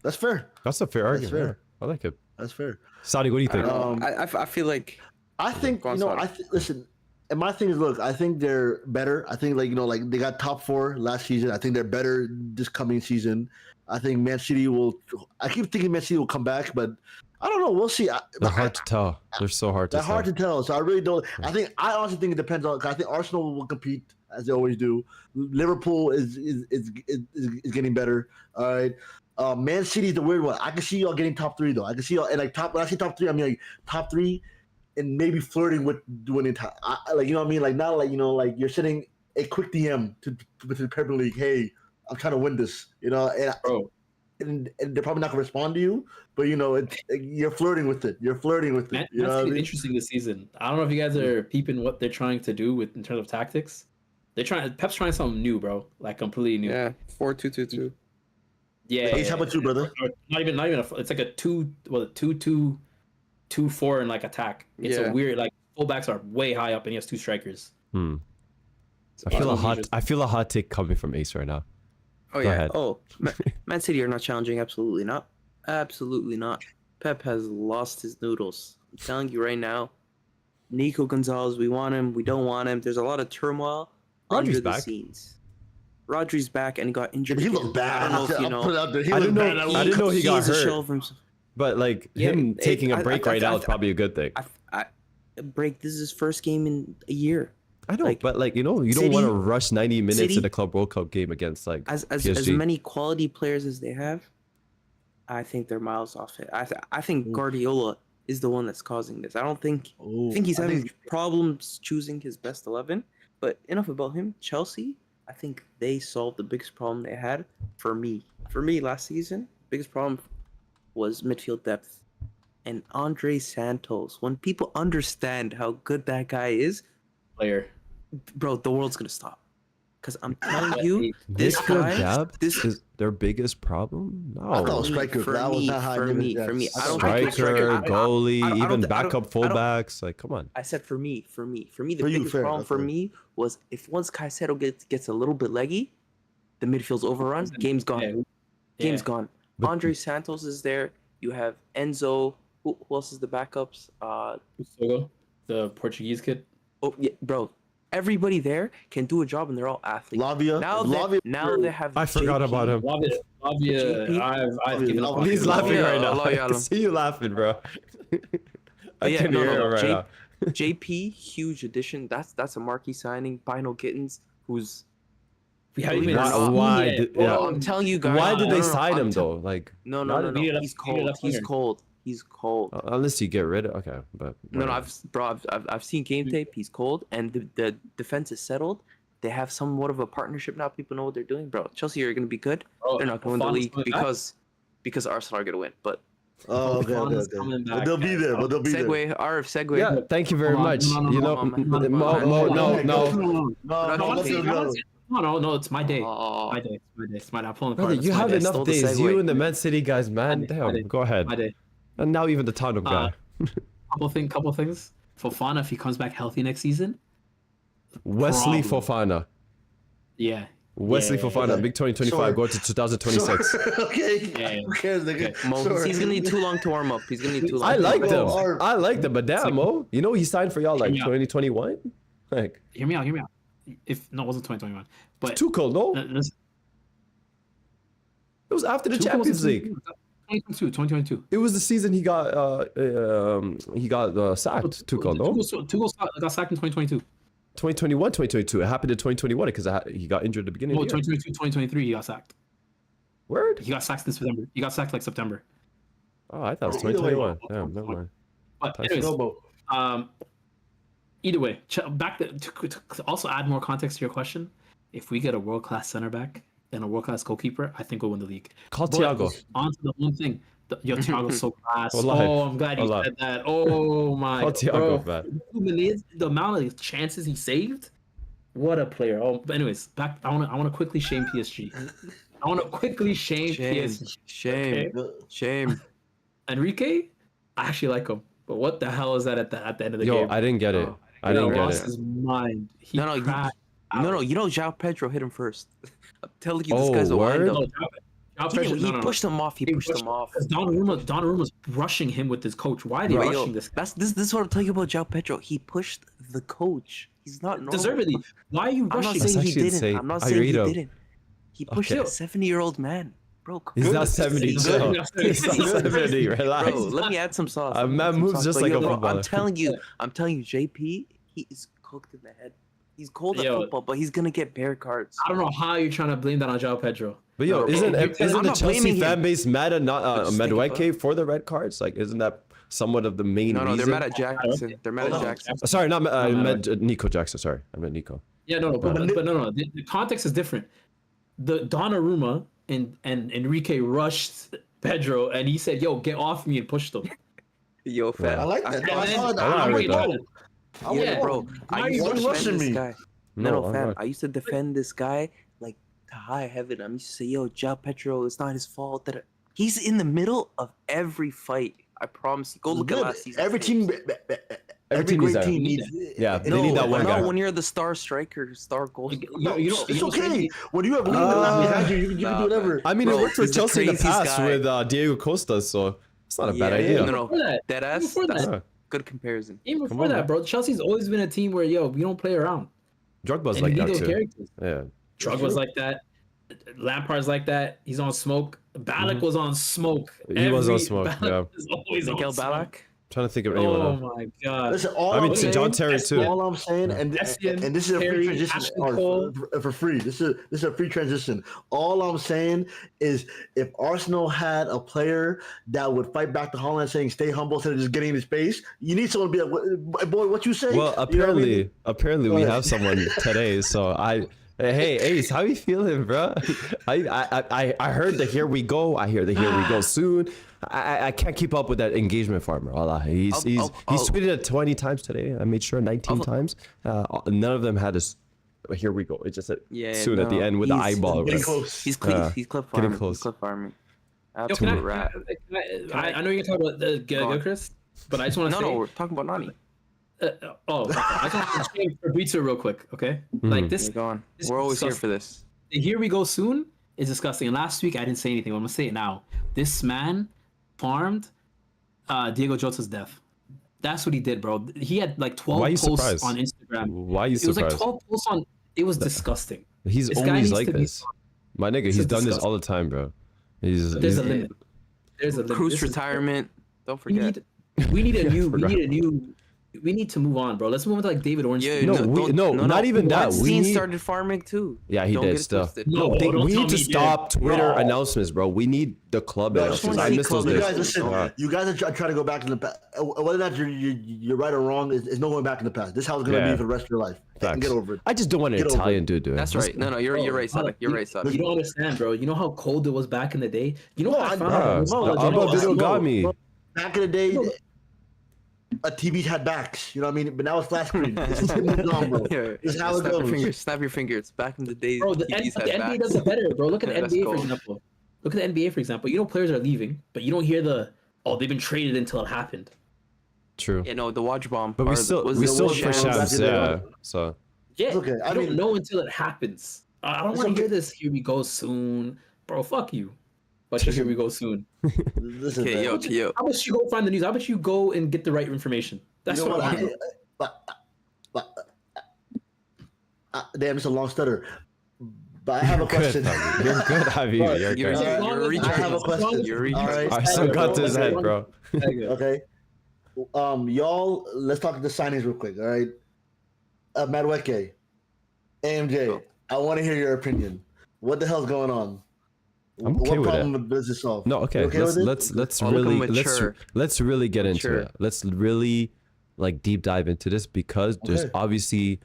that's fair. That's a fair argument. Fair. I like it. That's fair. Sadi, what do you think? I feel like listen. And my thing is, look, I think they're better. I think, like they got top 4 last season. I think they're better this coming season. I think Man City will. I keep thinking Man City will come back, but I don't know. We'll see. They're hard to tell. They're so hard to tell. They're hard to tell. So I really don't. I honestly think it depends on. I think Arsenal will compete as they always do. Liverpool is getting better. All right. Man City is the weird one. I can see y'all getting top 3 though. I can see y'all and like top. When I say top 3, I mean like top 3. And maybe flirting with doing it, like you know what I mean, like not like like you're sending a quick DM to the Premier League. Hey, I'm trying to win this, and they're probably not gonna respond to you, but you're flirting with it. You're flirting with it. That's interesting this season. I don't know if you guys are peeping what they're trying to do in terms of tactics. Pep's trying something new, bro, like completely new. Yeah, 4-2-2-2. Yeah. How about you, brother? Not even. It's like a 2-2-2-4 in like attack. It's a weird like fullbacks are way high up and he has 2 strikers. I feel a hot take coming from Ace right now. Go ahead. Man City are not challenging. Absolutely not. Absolutely not. Pep has lost his noodles. I'm telling you right now. Nico Gonzalez, we want him. We don't want him. There's a lot of turmoil under the scenes. Rodri's back and he got injured. He looked bad. I don't know if you I didn't know he got hurt. But like him taking a break right now is probably a good thing. This is his first game in a year. I know, but like you don't want to rush 90 minutes in a Club World Cup game against like as PSG. many quality players as they have. I think they're miles off it. I think Guardiola is the one that's causing this. I think he's having problems choosing his best 11. But enough about him. Chelsea, I think they solved the biggest problem they had for me. For me, last season, biggest problem was midfield depth. And Andre Santos, when people understand how good that guy is, bro, the world's gonna stop. Because I'm telling you, this guy, this is their biggest problem. No, I thought striker. For me, I don't striker, goalie, even backup fullbacks. Like, come on. I said for me, the biggest problem for me was if once Caicedo gets a little bit leggy, the midfield's overrun. Game's gone. Game's gone. Andre Santos is there. You have Enzo. Who else is the backups? The Portuguese kid. Oh yeah, bro. Everybody there can do a job, and they're all athletes. Lavia. Now they have. I forgot about him. Lavia. He's laughing right now. I can see you laughing, bro. JP, huge addition. That's a marquee signing. Bino Gittins, who's. Why? I'm telling you guys. Why did they sign him though? Like. No. He's cold. He's cold. Unless you get rid of but I've seen game tape. He's cold, and the defense is settled. They have somewhat of a partnership now. People know what they're doing, bro. Chelsea are gonna be good. They're not going to the league because Arsenal are gonna win. But Oh, okay. Fofana's coming But back. they'll be there. But they'll be there. Segue, Arif, segue. Yeah, thank you very much. You know, No, it's my day. Oh. My day. It's my day. I'm pulling brother, apart. you It's my have day. enough Stole the days. segue. You and the Man City guys, man. My Damn, day. go ahead. My day. And now even the Tottenham guy. Couple things. Fofana, if he comes back healthy next season, Wesley problem. Fofana. yeah. Wesley Yeah. Fofana, big 2025, Sorry. going to 2026. Okay. Yeah. Who cares, nigga? Mo, Sorry. he's gonna need too long to warm up. He's gonna need too long. I to like warm them. up. Arf. I like them, but damn, Mo. You know he signed for y'all like Yeah. 2021? Like, Hear me out. If no, it wasn't 2021. But Tuchel, no? listen, It was after the Tuchel Champions was in League. 2022. It was the season he got sacked. Tuchel, no? Tuchel got sacked in 2022. 2021, 2022. It happened in 2021 because he got injured at the beginning No, of the year. 2022, 2023, he got sacked. Word? He got sacked in September. He got sacked like September. Oh, I thought it was Either way. 2021. Damn, never mind. But Nice. anyways, Robo. either way, back to also add more context to your question. If we get a world-class center back and a world-class goalkeeper, I think we'll win the league. Call But Thiago. on to the one thing. Yo, Thiago's so class. Wallahi. Oh, I'm glad you Wallahi. said that. Oh my Call Thiago, bro. man. The amount of chances he saved. What a player. Oh, but anyways, back. I want to quickly shame PSG. I want to quickly shame PSG. Shame. Okay? Shame. Enrique, I actually like him, but what the hell is that at the end of the Yo, game? I didn't get it. Oh. I didn't get lost it. his mind. He No, you- crashed out. No, you know João Pedro hit him first. I'm telling you, this Oh, guy's a word? wind-up. No, He pushed him off. He pushed him off. Because Donnaruma's rushing him with his coach. Why are they Bro, rushing yo, this guy? this is what I'm telling you about João Pedro. He pushed the coach. He's not normal. Deservedly. Why are you I'm not rushing? saying That's he actually didn't. insane. I'm not I saying read he him. didn't. He pushed Okay. a 70-year-old man. Bro, He's good. not 70. He's Chill. good. He's not 70. Relax. Bro, let me add some sauce. A Let me man add some moves sauce. just But like a bro, footballer. I'm telling you, JP, he is cooked in the head. He's cold at Yo. football, but he's gonna get bare cards. I don't know how you're trying to blame that on João Pedro. But yo, No, isn't I'm the not Chelsea blaming fan him. base mad at Just think about Madueke for the red cards? Like, isn't that somewhat of the main No, reason? they're mad at Jackson. They're mad at Hold on. Jackson. Sorry, not I No, no, meant Nico Jackson. Sorry, I meant Nico. Yeah, no, but But- no. The context is different. The Donnarumma and Enrique rushed Pedro, and he said, "Yo, get off me," and pushed him. Yo, fam. I like that. And I then- saw I that. like that. Yeah, bro. Why I are used you to rushing defend this me? guy. No, No, I'm fam. not. I used to defend this guy like to high heaven. I used to say, "Yo, João Pedro, it's not his fault that he's in the middle of every fight." I promise you. Go look at Good. last season. Every team, every team needs great that. team needs. Yeah, they No, need that one not guy. when you're the star striker, star goal. No, You it's know, okay. When you have lead behind you, you can do whatever. I mean, Bro, it worked for he's the Chelsea in the craziest past guy. with Diego Costa, so it's not a bad Yeah, idea. no. Before that, Dead ass. Before That's that. Yeah. good comparison. even Come before on, that, man. bro, Chelsea's always been a team where we don't play around. Drogba's And like you that need those too. characters. Yeah. Drogba's like that. Lampard's like that. He's on smoke. Ballack was on smoke. He was on smoke, Ballack yeah. was always Miguel on smoke. Balak. Trying to think of anyone Oh else. my god. Listen, all I mean, I'm saying, John Terry too. all I'm saying, and Essien, this is a free Terry, transition Ashley or Cole. for free. This is a free transition. All I'm saying is, if Arsenal had a player that would fight back to Holland, saying "stay humble" instead of just getting in his face, you need someone to be like, "Boy, what you say?" Well, You know what I apparently, mean? apparently Go we ahead. have someone today. So hey Ace, how you feeling, bro? I heard the here we go. I hear the here we go soon. I can't keep up with that engagement farmer. Allah, he's tweeted it 20 times today. I made sure 19 times. None of them had this. Here we go. It just said soon at the end with the he's- eyeball. Getting Right? close. He's clean. He's clip getting farming. close. He's clip farming. Yo, can Absolute rat. I know you're talking about the Gyokeres, but I just want to No, say. we're talking about Nani. I just want to say Fabrizio real quick, okay? Like this. Go on. this We're is always here disgusting. for this. The Here we go soon is disgusting. And last week I didn't say anything. But I'm gonna say it now. This man farmed Diego Jota's death. That's what he did, bro. He had like 12 Why are you posts surprised? on Instagram. Why are you It was like surprised? 12 posts on. It was disgusting. He's This guy always needs like to be this. My nigga, This he's is done this disgusting. all the time, bro. There's There's a limit. There's a limit. Cruise This is- retirement. Don't We forget. need a new. We Forgot. need a new we need to move on, bro. Let's move on to like David Ornstein. Not even that. Weinstein started farming too. Yeah, he did stuff. No, we need to stop Twitter announcements, bro. We need the club announcements. I miss those You days. guys, listen. You guys are trying to go back in the past. Whether or not you're right or wrong, is no going back in the past. This is how it's gonna be for the rest of your life. Get over it. I just don't want an Italian dude doing it. That's right. No, you're right, Sonic. You're right, Sonic. You don't understand, bro. You know how cold it was back in the day. You know how I found video got me. Back in the day, TVs had backs. You know what I mean? But now it's flat screen. This is how it goes. Snap your fingers. Back in the days, bro. The NBA does it better, bro. Look at the NBA, for example. Look at the NBA, for example. You know, players are leaving, but you don't hear they've been traded until it happened. True. Yeah, no, the watch bomb. But we still push out. Yeah. So. Yeah. Okay. I don't know until it happens. I don't want to hear this. Here we go soon, bro. Fuck you. But just here we go soon. Listen, okay, yo. How about you go find the news? How about you go and get the right information? That's what I damn, it's a long stutter. But I have a question. You're good, Javi. You're good. I have a question. I still got to his head, bro. Okay. Y'all, let's talk the signings real quick. All right. Madueke, AMJ. I want to hear your opinion. What the hell's going on? I'm okay with it. What business solve? No, okay. Let's really get into it. Let's really like deep dive into this because there's obviously,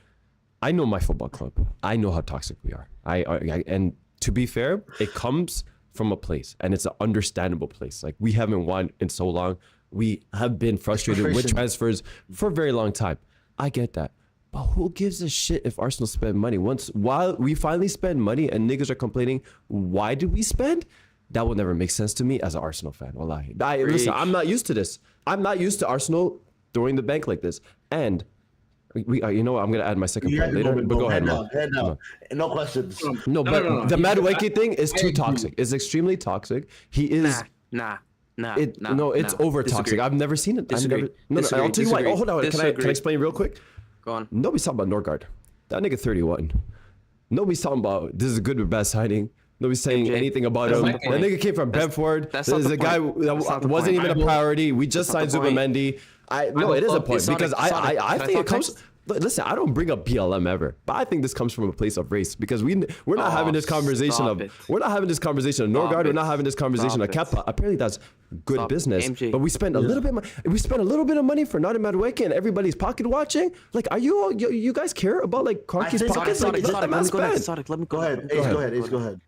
I know my football club. I know how toxic we are. And to be fair, it comes from a place, and it's an understandable place. Like we haven't won in so long. We have been frustrated with transfers for a very long time. I get that. But who gives a shit if Arsenal spend money? While we finally spend money and niggas are complaining, why did we spend? That will never make sense to me as an Arsenal fan. Wallahi. Listen, I'm not used to this. I'm not used to Arsenal throwing the bank like this. And you know what? I'm gonna add my second point later. But go ahead, man. No questions. No, but the Madueke thing is too toxic. It's extremely toxic. He is. Nah. It's over toxic. I've never seen it. I'll tell you why. Oh, hold on. Can I explain real quick? Go on. Nobody's talking about Norgard. That nigga 31. Nobody's talking about this is a good or bad signing. Nobody's saying anything about him. That nigga came from Brentford. This is a guy that wasn't even a priority. We just signed Zubimendi. No, it is a point because I think it comes. Listen, I don't bring up BLM ever, but I think this comes from a place of race because we're not having this conversation of Norgard. We're not having this conversation of Kepa. Apparently that's good business, but we spend a little bit. We spend a little bit of money for Noni Madueke and everybody's pocket watching. Like, are you guys care about like Kroenke's pockets? Sonic, let me go ahead. Go ahead.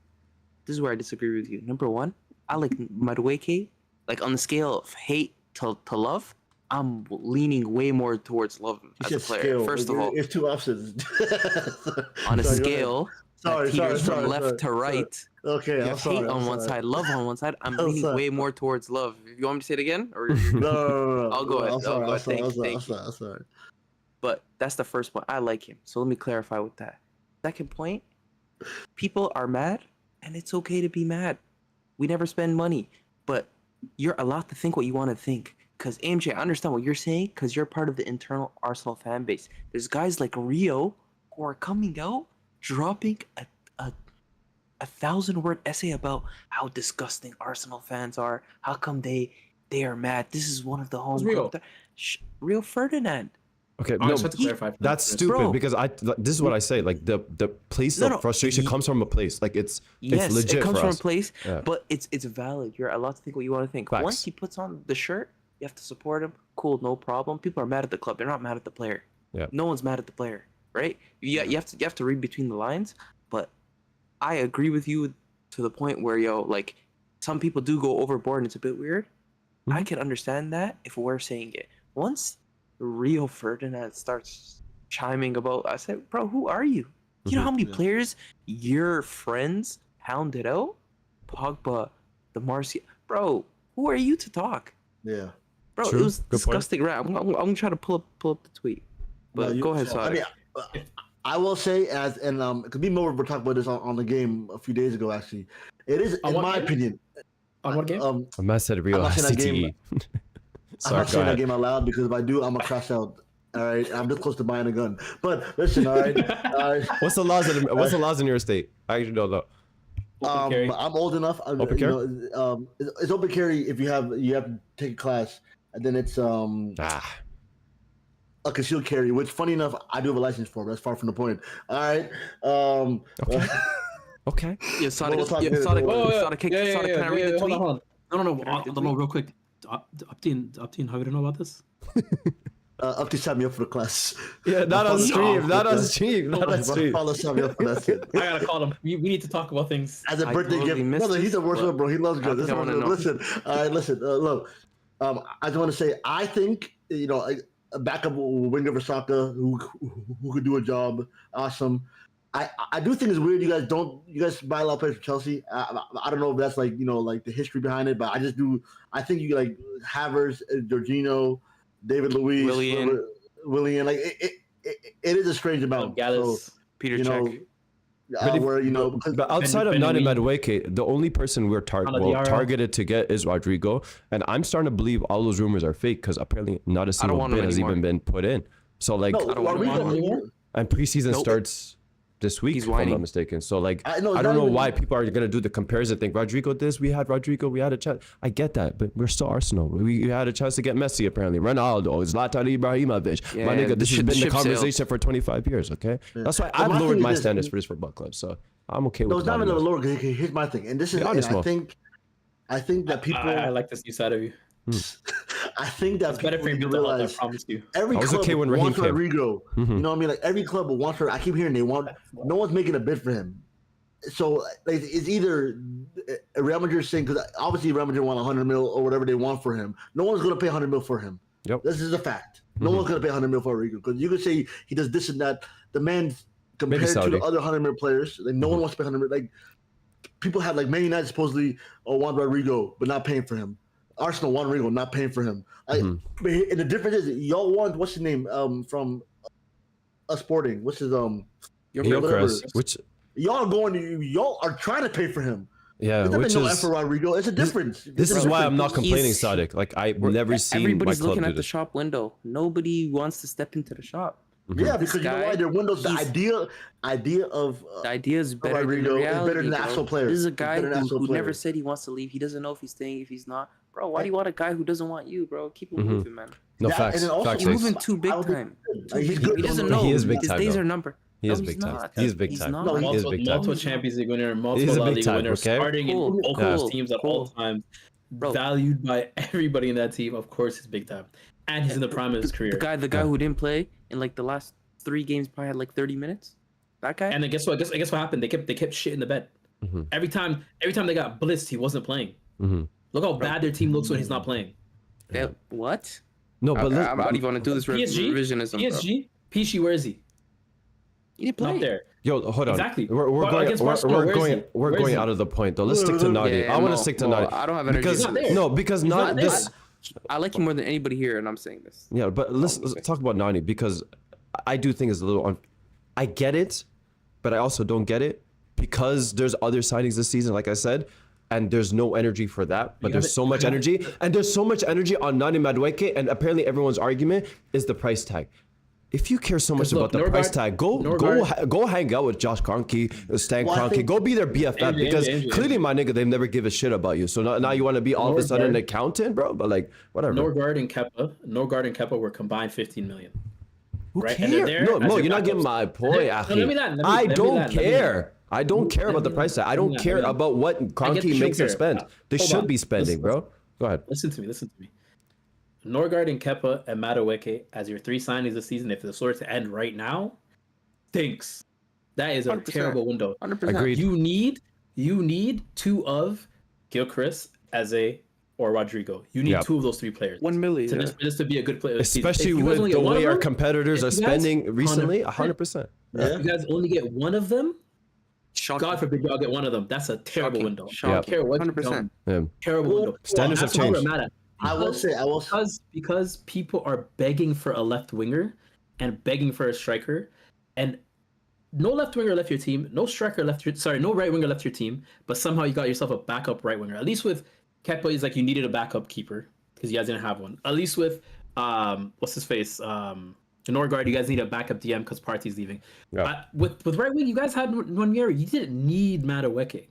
This is where I disagree with you. Number one, I like Madueke. Like on the scale of hate to love, I'm leaning way more towards love as a player. Scale. First of all, it's two options. On a scale that teeters from left to right. Okay, I'm sorry. Hate on one side, love on one side. I'm leaning way more towards love. You want me to say it again, or no. I'll go ahead. I'm sorry. But that's the first point. I like him, so let me clarify with that. Second point, people are mad, and it's okay to be mad. We never spend money, but you're allowed to think what you want to think. Because AMJ, I understand what you're saying because you're part of the internal Arsenal fan base. There's guys like Rio who are coming out, dropping a 1,000-word essay about how disgusting Arsenal fans are. How come they are mad? This is one of the home. Rio Ferdinand. Okay, no, that's stupid because this is what I say. Like the place of frustration comes from a place. Like it's legit. It comes for from us. A place, but it's valid. You're allowed to think what you want to think. Facts. Once he puts on the shirt, you have to support him. Cool, no problem. People are mad at the club. They're not mad at the player. Yeah. No one's mad at the player, right? You have to read between the lines. But I agree with you to the point where like some people do go overboard and it's a bit weird. Mm-hmm. I can understand that if we're saying it. Once Rio Ferdinand starts chiming about, I said, bro, who are you? You know how many players your friends hounded out? Pogba, the Martial. Bro, who are you to talk? Yeah. Bro, it was disgusting. Right, I'm gonna try to pull up the tweet. But go ahead, sorry. I will say, because me and Mo were talking about this on the game a few days ago. Actually, it is, in my opinion. On what game? I said Rio CTE. I'm not saying that game out loud because if I do, I'm gonna crash out. All right, I'm this close to buying a gun. But listen, all right. What's the laws in your state? I actually don't know. I'm old enough. Open carry? It's open carry if you have to take a class, and then it's a concealed carry, which, funny enough, I do have a license for. But that's far from the point. All right. Okay. Yeah, Sonic. We'll talk Yeah, later, Sonic. don't worry. Sonic, can I read the tweet? Hold on. No, Can I read the no, tweet? real quick. Upteen, how do you know about this? Up to set me up for the class. Yeah, not on stream. Not on class. stream. Not on stream. Follow set me up for that shit. I gotta call him. We need to talk about things. As a I birthday totally gift, missed brother, he's the this, worst but one, bro. He loves good. I think I wanna know. Listen, all right, listen. Look, I just want to say, I think a backup winger for Saka who could do a job, awesome. I do think it's weird. You guys buy a lot of players for Chelsea. I don't know if that's like the history behind it, but I just do. I think you like Havertz, Jorginho, David Luiz, Willian. Like it is a strange amount. Gallus, Peter you know, Cech. But outside of Noni Madueke, the only person we're Diarra. targeted to get is Rodrigo, and I'm starting to believe all those rumors are fake because apparently not a single want him bid has anymore. even been put in. So like, no, I don't want him Rodrigo- and preseason Nope. starts this week, He's if I'm whiny. not mistaken. So like, I I, know, it's don't not know even- why people are gonna do the comparison thing. Rodrigo, we had a chance. I get that, but we're still Arsenal. We had a chance to get Messi apparently. Ronaldo, Zlatan Ibrahimovic. Yeah, My nigga, the this has ship been the sailed. conversation for 25 years. Okay, that's why But I've my lowered thing my is this- standards for this football club. So I'm okay with No, it's not Noni even a Madueke. lower. Here's my thing, and this is. Be honest, and Mo. I think that people. I like this new side of you. I think that It's better people for you need to to I realize promise you. every I was club okay when Raheem wants came. Rodrigo. You know what I mean? Like every club wants her. I keep hearing they want. No one's making a bid for him. So like, it's either Real Madrid saying, because obviously Real Madrid want 100 mil or whatever they want for him. No one's going to pay 100 mil for him. Yep. This is a fact. No one's going to pay 100 mil for Rodrigo because you could say he does this and that. The man compared to Saudi. the other 100 mil players, like no one wants to pay 100 mil. Like people have like Man United supposedly want Rodrigo but not paying for him. Arsenal want Rodrigo, not paying for him. And the difference is y'all want what's his name from Sporting? What's his Gyokeres, which y'all are trying to pay for him. yeah, There's which no is effort for Rodrigo. It's a difference. this is why I'm not complaining, Sadik. Like I've never seen my Everybody's club looking do at the this. shop window. Nobody wants to step into the shop. Yeah, This because you know guy, why their windows. The he's- idea of The idea is better Rodrigo than is the better reality, than the bro. actual player. This is a He's guy better than who, actual who player. never said he wants to leave. He doesn't know if he's staying, if he's not. Bro, why do you want a guy who doesn't want you, bro? Keep him moving, man. No That- facts. and then also Facts. He's Ace. moving too big I don't think- time. Like, he's He good. doesn't No, know. he is big His time, days though. are numbered. He No, is he's big time. not. He is big He's time. not. No, he is Multiple, big time. multiple Champions League winner, multiple He's a La big Liga time, winner, okay? starting Cool, in both cool, of those teams at all cool. times, Bro. valued by everybody in that team. Of course, he's big time, and he's in the prime of his career. The guy who didn't play in like the last 3 games probably had like 30 minutes. That guy. And then guess what? Guess what happened? They kept shit in the bed. Every time they got blitzed, he wasn't playing. Look how bad their team looks when he's not playing. What? No, but I'm not even gonna do this PSG, revisionism, bro. PSG, where is he? He didn't play. Not there. yo, hold on. Exactly. We're But going. against Barcelona, where is he? We're Where is going he? out of the point though. Let's stick to Nani. Yeah, I want Mo, to stick to Mo, Nani I don't have energy. because He's not there. no, because He's not not this. there. I like him more than anybody here, and I'm saying this. Yeah, but let's talk about Nani because I do think it's a little. I get it, but I also don't get it because there's other signings this season, like I said, and there's no energy for that. But there's so much energy, and there's so much energy on Noni Madueke, and apparently everyone's argument is the price tag. If you care so much about the price tag, go hang out with Josh Kroenke, Stan Kroenke. Go be their BFF because clearly, my nigga, they've never give a shit about you. So now you want to be all of a sudden an accountant, bro? But like, whatever. Norgard and Kepa were combined 15 million. Who Right? And they're cares? there No, as Mo, your you're not getting backups. my point, No, Achi. let me not- let me- I let me don't not- let me care. I don't care about the price tag. I don't care about what Kroenke makes them spend. They should be spending, bro. Go ahead. Listen to me. Norgard and Kepa and Madueke as your 3 signings this season, if the sort to end right now, stinks. That is a 100%. terrible window. 100%. Agreed. You need 2 of Gyokeres or Rodrigo. You need 2 of those 3 players. 1 million. To just to be a good player. this season. Especially If you guys with only the get one way of our them- competitors are if you guys- spending recently, 100%. 100%. If you guys only get one of them, Shocking. God forbid y'all get one of them. That's a terrible Shocking. window. Shocking. I don't care what 100%. Yeah. terrible window. Standards have That's all we're changed. mad at. I will say, Because people are begging for a left winger and begging for a striker, and no left winger left your team, no right winger left your team, but somehow you got yourself a backup right winger. At least with Kepa, is like you needed a backup keeper because you guys didn't have one. At least with what's his face, Norgard, you guys need a backup DM because Partey's leaving. Yeah. With right wing, you guys had one year. You didn't need Madueke.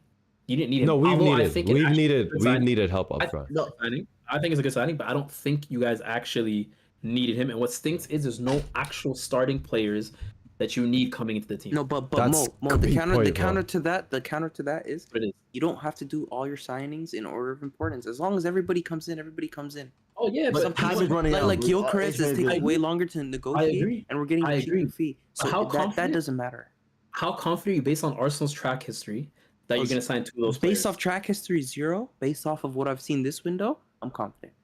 You didn't need him. No, we've Although I needed think it actually is a good signing. needed help up front. no, I think it's a good signing, but I don't think you guys actually needed him, and what stinks is there's no actual starting players that you need coming into the team. No, but That's Mo, the great counter point, to that is But it is. you don't have to do all your signings in order of importance. As long as everybody comes in, everybody comes in. Oh yeah, But Some time people, is running out. like Gyokeres is I taking agree. way longer to negotiate, agree. and we're getting I a cheaper agree. fee. So But how that confident- doesn't matter. How confident are you based on Arsenal's track history that you're going to sign 2 of those Based players? off track history, 0. Based off of what I've seen this window, I'm confident.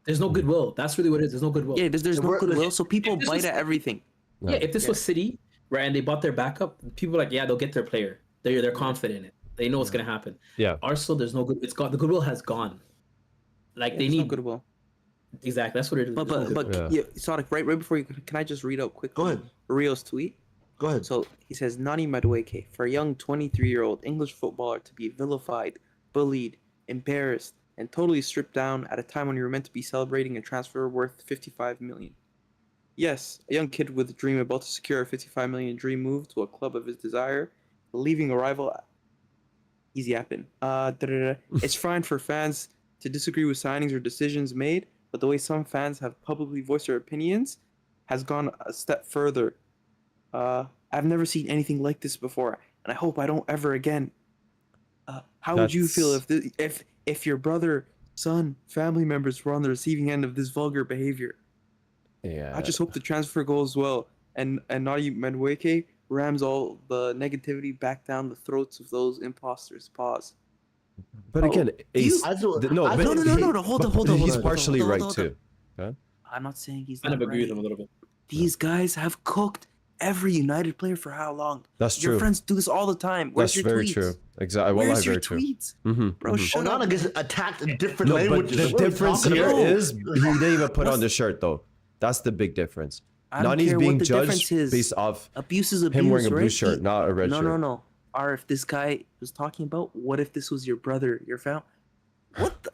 There's no goodwill. That's really what it is. There's no goodwill. Yeah, there's no we're- goodwill, so people if this bite was- at everything. Yeah, if this was City, right, and they bought their backup, people are like, yeah, they'll get their player. They're confident in it. They know what's going to happen. Yeah. Arsenal, there's no good. It's gone. The goodwill has gone. Like they There's no need goodwill. exactly. That's what it is. But There's no goodwill. yeah, Sonic, right before you, can I just read out quick? Go ahead. Rio's tweet. Go ahead. So he says, Noni Madueke, for a young 23-year-old English footballer to be vilified, bullied, embarrassed, and totally stripped down at a time when you were meant to be celebrating a transfer worth 55 million. Yes, a young kid with a dream about to secure a 55 million dream move to a club of his desire, leaving a rival. Easy happen. It's fine for fans to disagree with signings or decisions made, but the way some fans have publicly voiced their opinions has gone a step further. I've never seen anything like this before, and I hope I don't ever again. How would you feel if your brother, son, family members were on the receiving end of this vulgar behavior? Yeah. I just hope the transfer goes well, and Noni Madueke rams all the negativity back down the throats of those imposters. Pause. But again, Ace. No, hold on. He's partially right too. I'm not saying he's I kind not of agree with right. them a little bit. These guys have cooked every United player for how long? That's Your true. friends do this all the time. Where's That's your very tweets? true. Exactly. Well, Where's that's your very true. tweets? Mm-hmm. Bro, shut up. Onana gets attacked in different No, but languages. the What are we difference talking here about? is he didn't even put on the shirt though. That's the big difference. I don't Nani's care being what the difference judged is. based off Abuse is abuse, him wearing a blue right? shirt, not a red shirt. No. Or if this guy was talking about, what if this was your brother, your family? What the?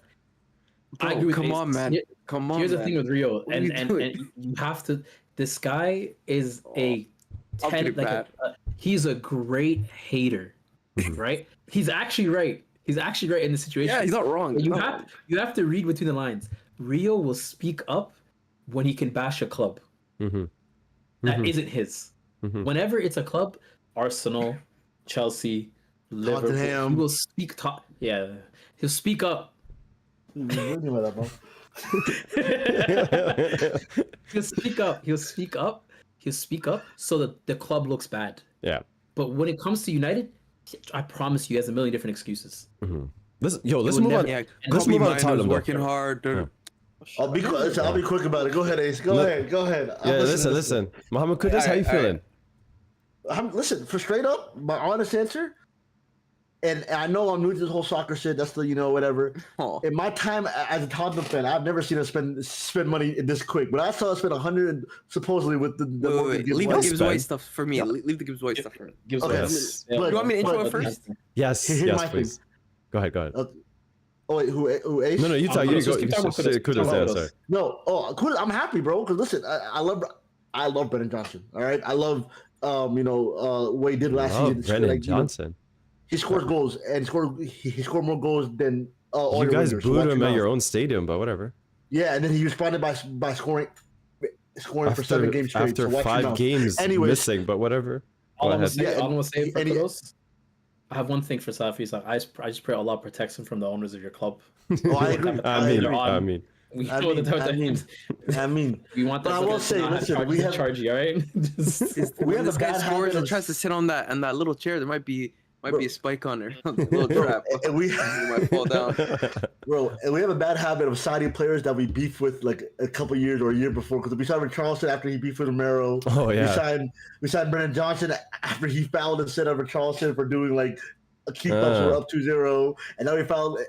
Bro, I agree with come Ace. on, man. Here- Come on, Here's the man. thing with Rio, What are and you and doing? you have to. This guy is a I'll get it like he's a great hater, right? He's actually right. He's actually right in the situation. Yeah, he's not wrong. But He's not wrong. you have to read between the lines. Rio will speak up when he can bash a club Mm-hmm. that Mhm. isn't his. Mhm. Whenever it's a club, Arsenal, Chelsea, Liverpool, he Tottenham. will speak top. Yeah, he'll speak up. What are you talking about, bro? He'll speak up. He'll speak up. He'll speak up so that the club looks bad. Yeah. But when it comes to United, I promise you, he has a million different excuses. Let's He move would on. never- Yeah, Let's Kobe move on to Mino's Tottenham. though. working hard. Yeah. I'll be quick about it. Go ahead, Ace. Go ahead. Yeah, listen. Mohammed Kudus, how you feeling? Listen, for straight up, my honest answer, and I know I'm new to this whole soccer shit. That's the whatever. Oh. In my time as a Tottenham fan, I've never seen us spend money this quick. But I saw us spend 100 supposedly with the Wait. Leave the Gibbs-White. Gibbs-White stuff for me. Leave the Gibbs-White stuff for me. Gives Okay, us- but- You want me to intro but- it first? Yes, Here's my please. Go ahead. Oh wait, who Ace? No, you talk. You Kudus, go. just keep talking about Kudus. Kudus, Talk yeah, about sorry. Kudus. No, cool. I'm happy, bro. Because listen, I love Brennan Johnson. All right, I love what he did last Love season. Brennan Like, Johnson. he scores goals and he scored more goals than all You your guys wingers, so booed watch him your at your mouth. own stadium, but whatever. Yeah, and then he responded by scoring for 7 games straight. After so watch your 5 mouth. games Anyways, missing, but whatever. Go All I'm ahead. gonna say for and he- Kudus, I have one thing for Safi. Like, I just pray Allah protects him from the owners of your club. Oh, I agree. I mean, We I know mean, that I mean, we want that. but I will say, listen, we have charge you, all right? we have This a guy bad scores habit and of tries to sit on that little chair. There might be a spike on there. A little trap. and we You might fall down. Bro, and we have a bad habit of signing players that we beef with like a couple years or a year before. Because we signed with Charleston after he beefed with Romero. Oh, yeah. We signed Brennan Johnson after he fouled instead of Charleston for doing like a keep ups. We're up 2-0, and now we fouled.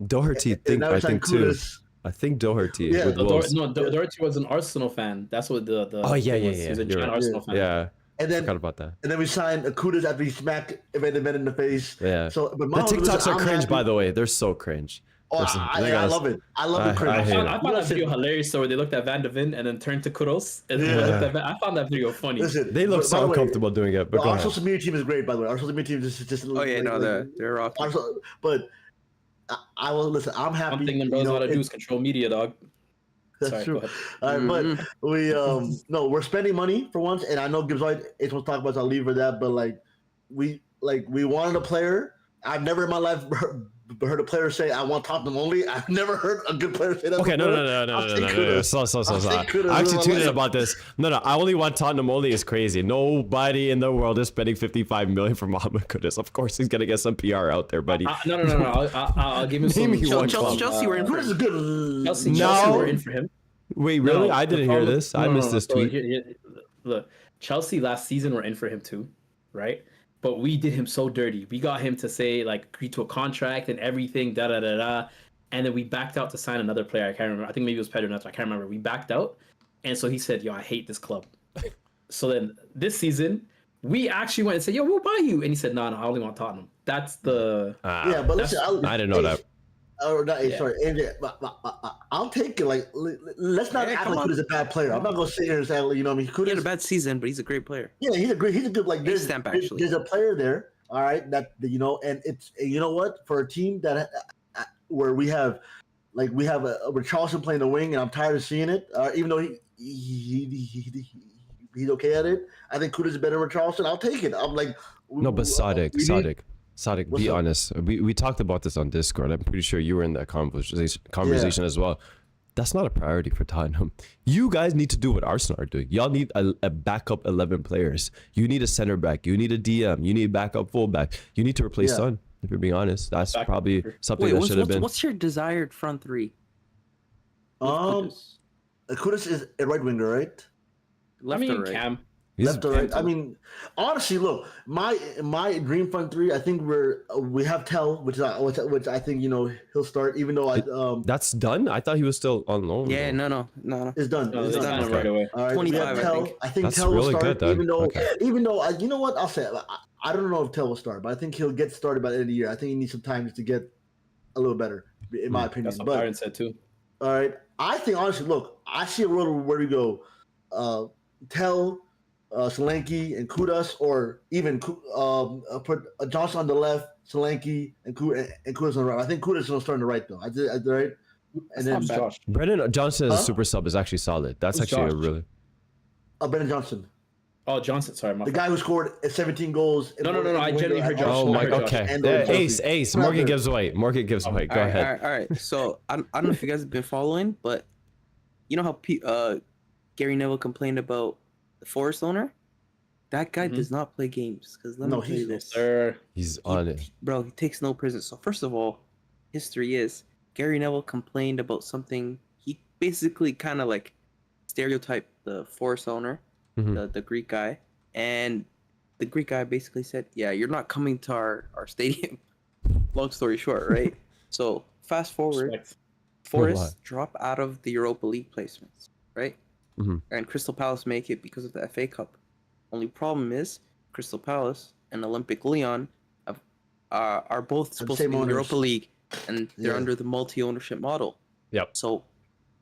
Doherty, And now we I signed think too. Kudus. I think Doherty Yeah. with Wolves. Doherty was an Arsenal fan. That's what the Oh yeah. thing was. He was a You're giant right. Arsenal fan. Yeah, And then forgot about that. we signed Kudus after he smacked Evan in the face. Yeah. So, but The TikToks are cringe, by the way. They're so cringe. Oh, Listen, I they gotta- love it. I love the cringe. I hate it. I found that video hilarious. So where they looked at Van de Ven and then turned to Kudus. And then Yeah. looked at I found that video funny. Listen, They look by so the way, uncomfortable doing it. But go Our ahead. social media team is great, by the way. Our social media team is just. Oh yeah, no, they're rocking. But I will listen. I'm happy. One thing them bros know how to do is control media, dog. That's Sorry, true. go ahead. All right, but we no, we're spending money for once, and I know Gibbs-White is supposed to talk about, so I'll leave for that. But we wanted a player. I've never in my life heard a player say, "I want Tottenham only." I've never heard a good player say that. Okay, before. no. So. I actually tweeted about this. No, I only want Tottenham only is crazy. Nobody in the world is spending 55 million for Mohammed Kudus. Of course, he's gonna get some PR out there, buddy. No. I'll give him some. Name me one club. Chelsea were in for him. Good. Chelsea No. were in for him. Wait, really? No, I the didn't hear problem- this. I missed this So tweet. look, Chelsea last season were in for him too, right? But we did him so dirty. We got him to say like agree to a contract and everything, and then we backed out to sign another player. I can't remember. I think maybe it was Pedro Neto. I can't remember. We backed out, and so he said, "Yo, I hate this club." So then this season, we actually went and said, "Yo, we'll buy you," and he said, "No, I only want Tottenham." That's the Yeah, but listen, I didn't know that. Or not, sorry, AJ, I'll take it. Like, let's not act like Kudus a bad player. I'm not gonna sit here and say, you know, what I mean, He Kudus. had a bad season, but he's a great player. Yeah, he's a good. Like, there's a player there, all right, that you know, and it's you know what, for a team that where we have Richarlison playing the wing, and I'm tired of seeing it. Even though he's okay at it, I think Kudus is better than Richarlison. I'll take it. I'm like, No, but Sadiq, be honest. We talked about this on Discord. I'm pretty sure you were in that conversation as well. That's not a priority for Tottenham. You guys need to do what Arsenal are doing. Y'all need a backup 11 players. You need a center back. You need a DM. You need a backup fullback. You need to replace Son. If you're being honest, that's probably something that should have been. What's your desired front three? Kudus is a right winger, right? Left or right? Cam. Left or right? I mean, honestly, look, my dream front three. I think we have Tell, which I think he'll start. Even though that's done. I thought he was still on loan. Yeah, though. no. It's done. It's done right away. All right, 25, I think That's Tell really will start. good, Even though okay. You know what, I'll say it. I don't know if Tell will start, but I think he'll get started by the end of the year. I think he needs some time just to get a little better, in my opinion. That's what But Byron said too. all right, I think honestly, look, I see a world where we go, Tell, Solanke and Kudus, or even put Johnson on the left, Solanke and Kudus on the right. I think Kudus will start on the right though. I did right, and then Josh. Brendan Johnson as a super sub is actually solid. That's Who's actually Josh? a really. Brendan Johnson, Oh, Johnson. Sorry, my the guy who scored 17 goals. No. I genuinely heard Josh. Oh my. Josh. Okay. And Ace. Morgan Gibbs-White. Go ahead. All right. So I don't know if you guys have been following, but you know how Gary Neville complained about the Forest owner? That guy does not play games. Because let me tell you this. He's on it. Bro, he takes no prisoners. So first of all, history is Gary Neville complained about something. He basically kind of like stereotyped the Forest owner, the Greek guy. And the Greek guy basically said, yeah, you're not coming to our stadium. Long story short, right? So fast forward, Forest drop out of the Europa League placements, right? And Crystal Palace make it because of the FA Cup. Only problem is Crystal Palace and Olympic Lyon are both supposed to be in the Europa League, and they're under the multi-ownership model. Yep. So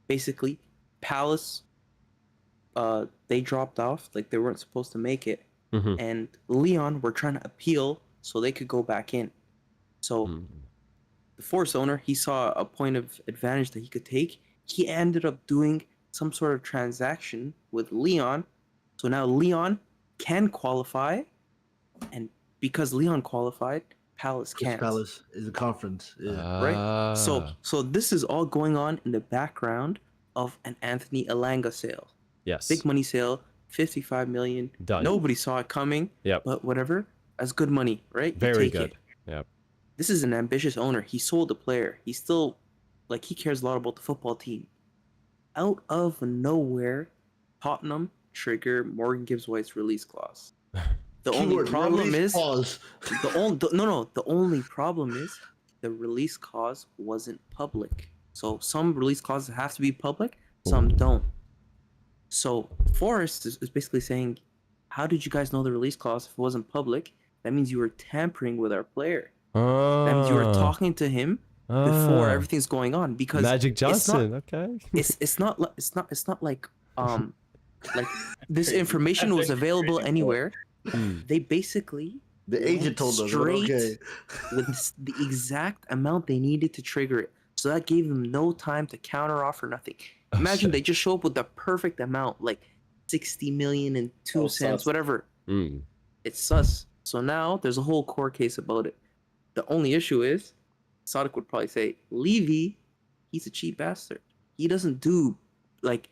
basically, Palace, they dropped off, like they weren't supposed to make it, and Lyon were trying to appeal so they could go back in. So the Forest owner, he saw a point of advantage that he could take. He ended up doing some sort of transaction with Lyon. So now Lyon can qualify, and because Lyon qualified, Palace can't. Palace is a conference, right? So this is all going on in the background of an Anthony Elanga sale. Yes. Big money sale, 55 million. Done. Nobody saw it coming. Yep. But whatever, that's good money, right? You Very take good. it. Yep. This is an ambitious owner. He sold a player. He still, he cares a lot about the football team. Out of nowhere, Tottenham trigger Morgan Gibbs-White's release clause. The only problem is the only problem is the release clause wasn't public. So some release clauses have to be public, some don't. So Forest is basically saying, how did you guys know the release clause if it wasn't public? That means you were tampering with our player. That means you were talking to him before everything's going on, because Magic Johnson. It's not like this information was available anywhere. They basically the agent told us with the exact amount they needed to trigger it. So that gave them no time to counter offer, nothing. Imagine they just show up with the perfect amount, like 60 million and 2 cents, whatever. It's sus. So now there's a whole court case about it. The only issue is, Sadiq would probably say, Levy, he's a cheap bastard. He doesn't do like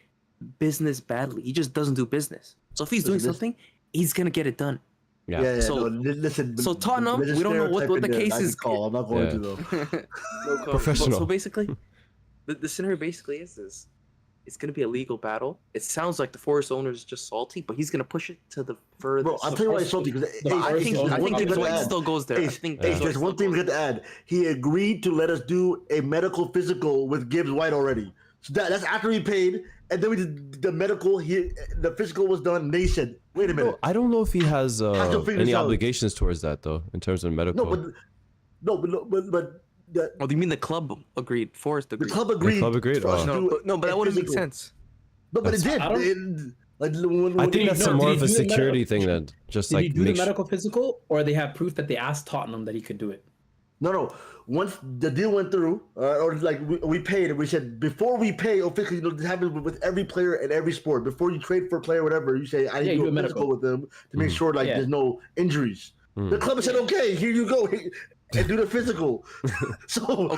business badly. He just doesn't do business. So if he's doing something, he's gonna get it done. Yeah. So listen. So Tottenham, we don't know what the case is. I'm not going to though. Professional. So basically, the scenario basically is this. It's going to be a legal battle. It sounds like the Forest owner is just salty, but he's going to push it to the furthest. Bro, I'll tell you why he's salty. Because I think the point still goes there. There's one thing we got to add. He agreed to let us do a medical physical with Gibbs-White already. So that's after he paid, and then we did the medical. The physical was done. And they said, "Wait a minute." I don't know if he has any out. obligations towards that though, in terms of medical. But. Oh, do you mean the club agreed? Forest agreed. The club agreed. But that wouldn't make sense. No, but it did. I think that's more of a security thing than just did like he do the medical physical, or they have proof that they asked Tottenham that he could do it? No. Once the deal went through, or like we paid, and we said before we pay officially, this happens with every player in every sport. Before you trade for a player, whatever, you say I need to do a medical with them to make sure like there's no injuries. The club said, okay, here you go. And do the physical. So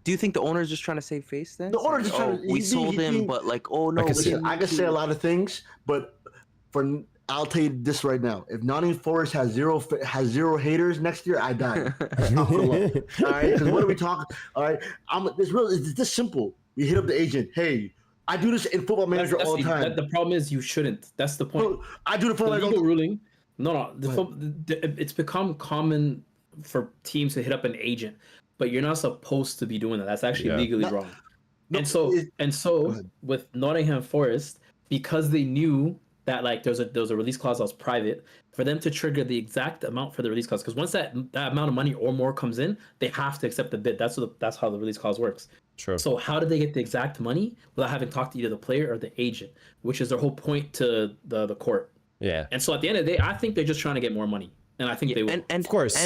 do you think the owner is just trying to save face then? The owner just trying to. We sold him, but like, oh no. I can say a lot of things, but I'll tell you this right now: if Nottingham Forest has zero haters next year, I die. All right, because what are we talking? All right, it's this simple. We hit up the agent. Hey, I do this in Football Manager all the time. The problem is you shouldn't. That's the point. No, I do the Football Manager ruling. No. It's become common for teams to hit up an agent, but you're not supposed to be doing that. That's actually legally wrong. And so with Nottingham Forest, because they knew that like there was a release clause that was private, for them to trigger the exact amount for the release clause, because once that amount of money or more comes in, they have to accept the bid. That's how the release clause works. Sure. So how did they get the exact money without having talked to either the player or the agent, which is their whole point to the court. Yeah. And so at the end of the day, I think they're just trying to get more money. And I think they will. And of course.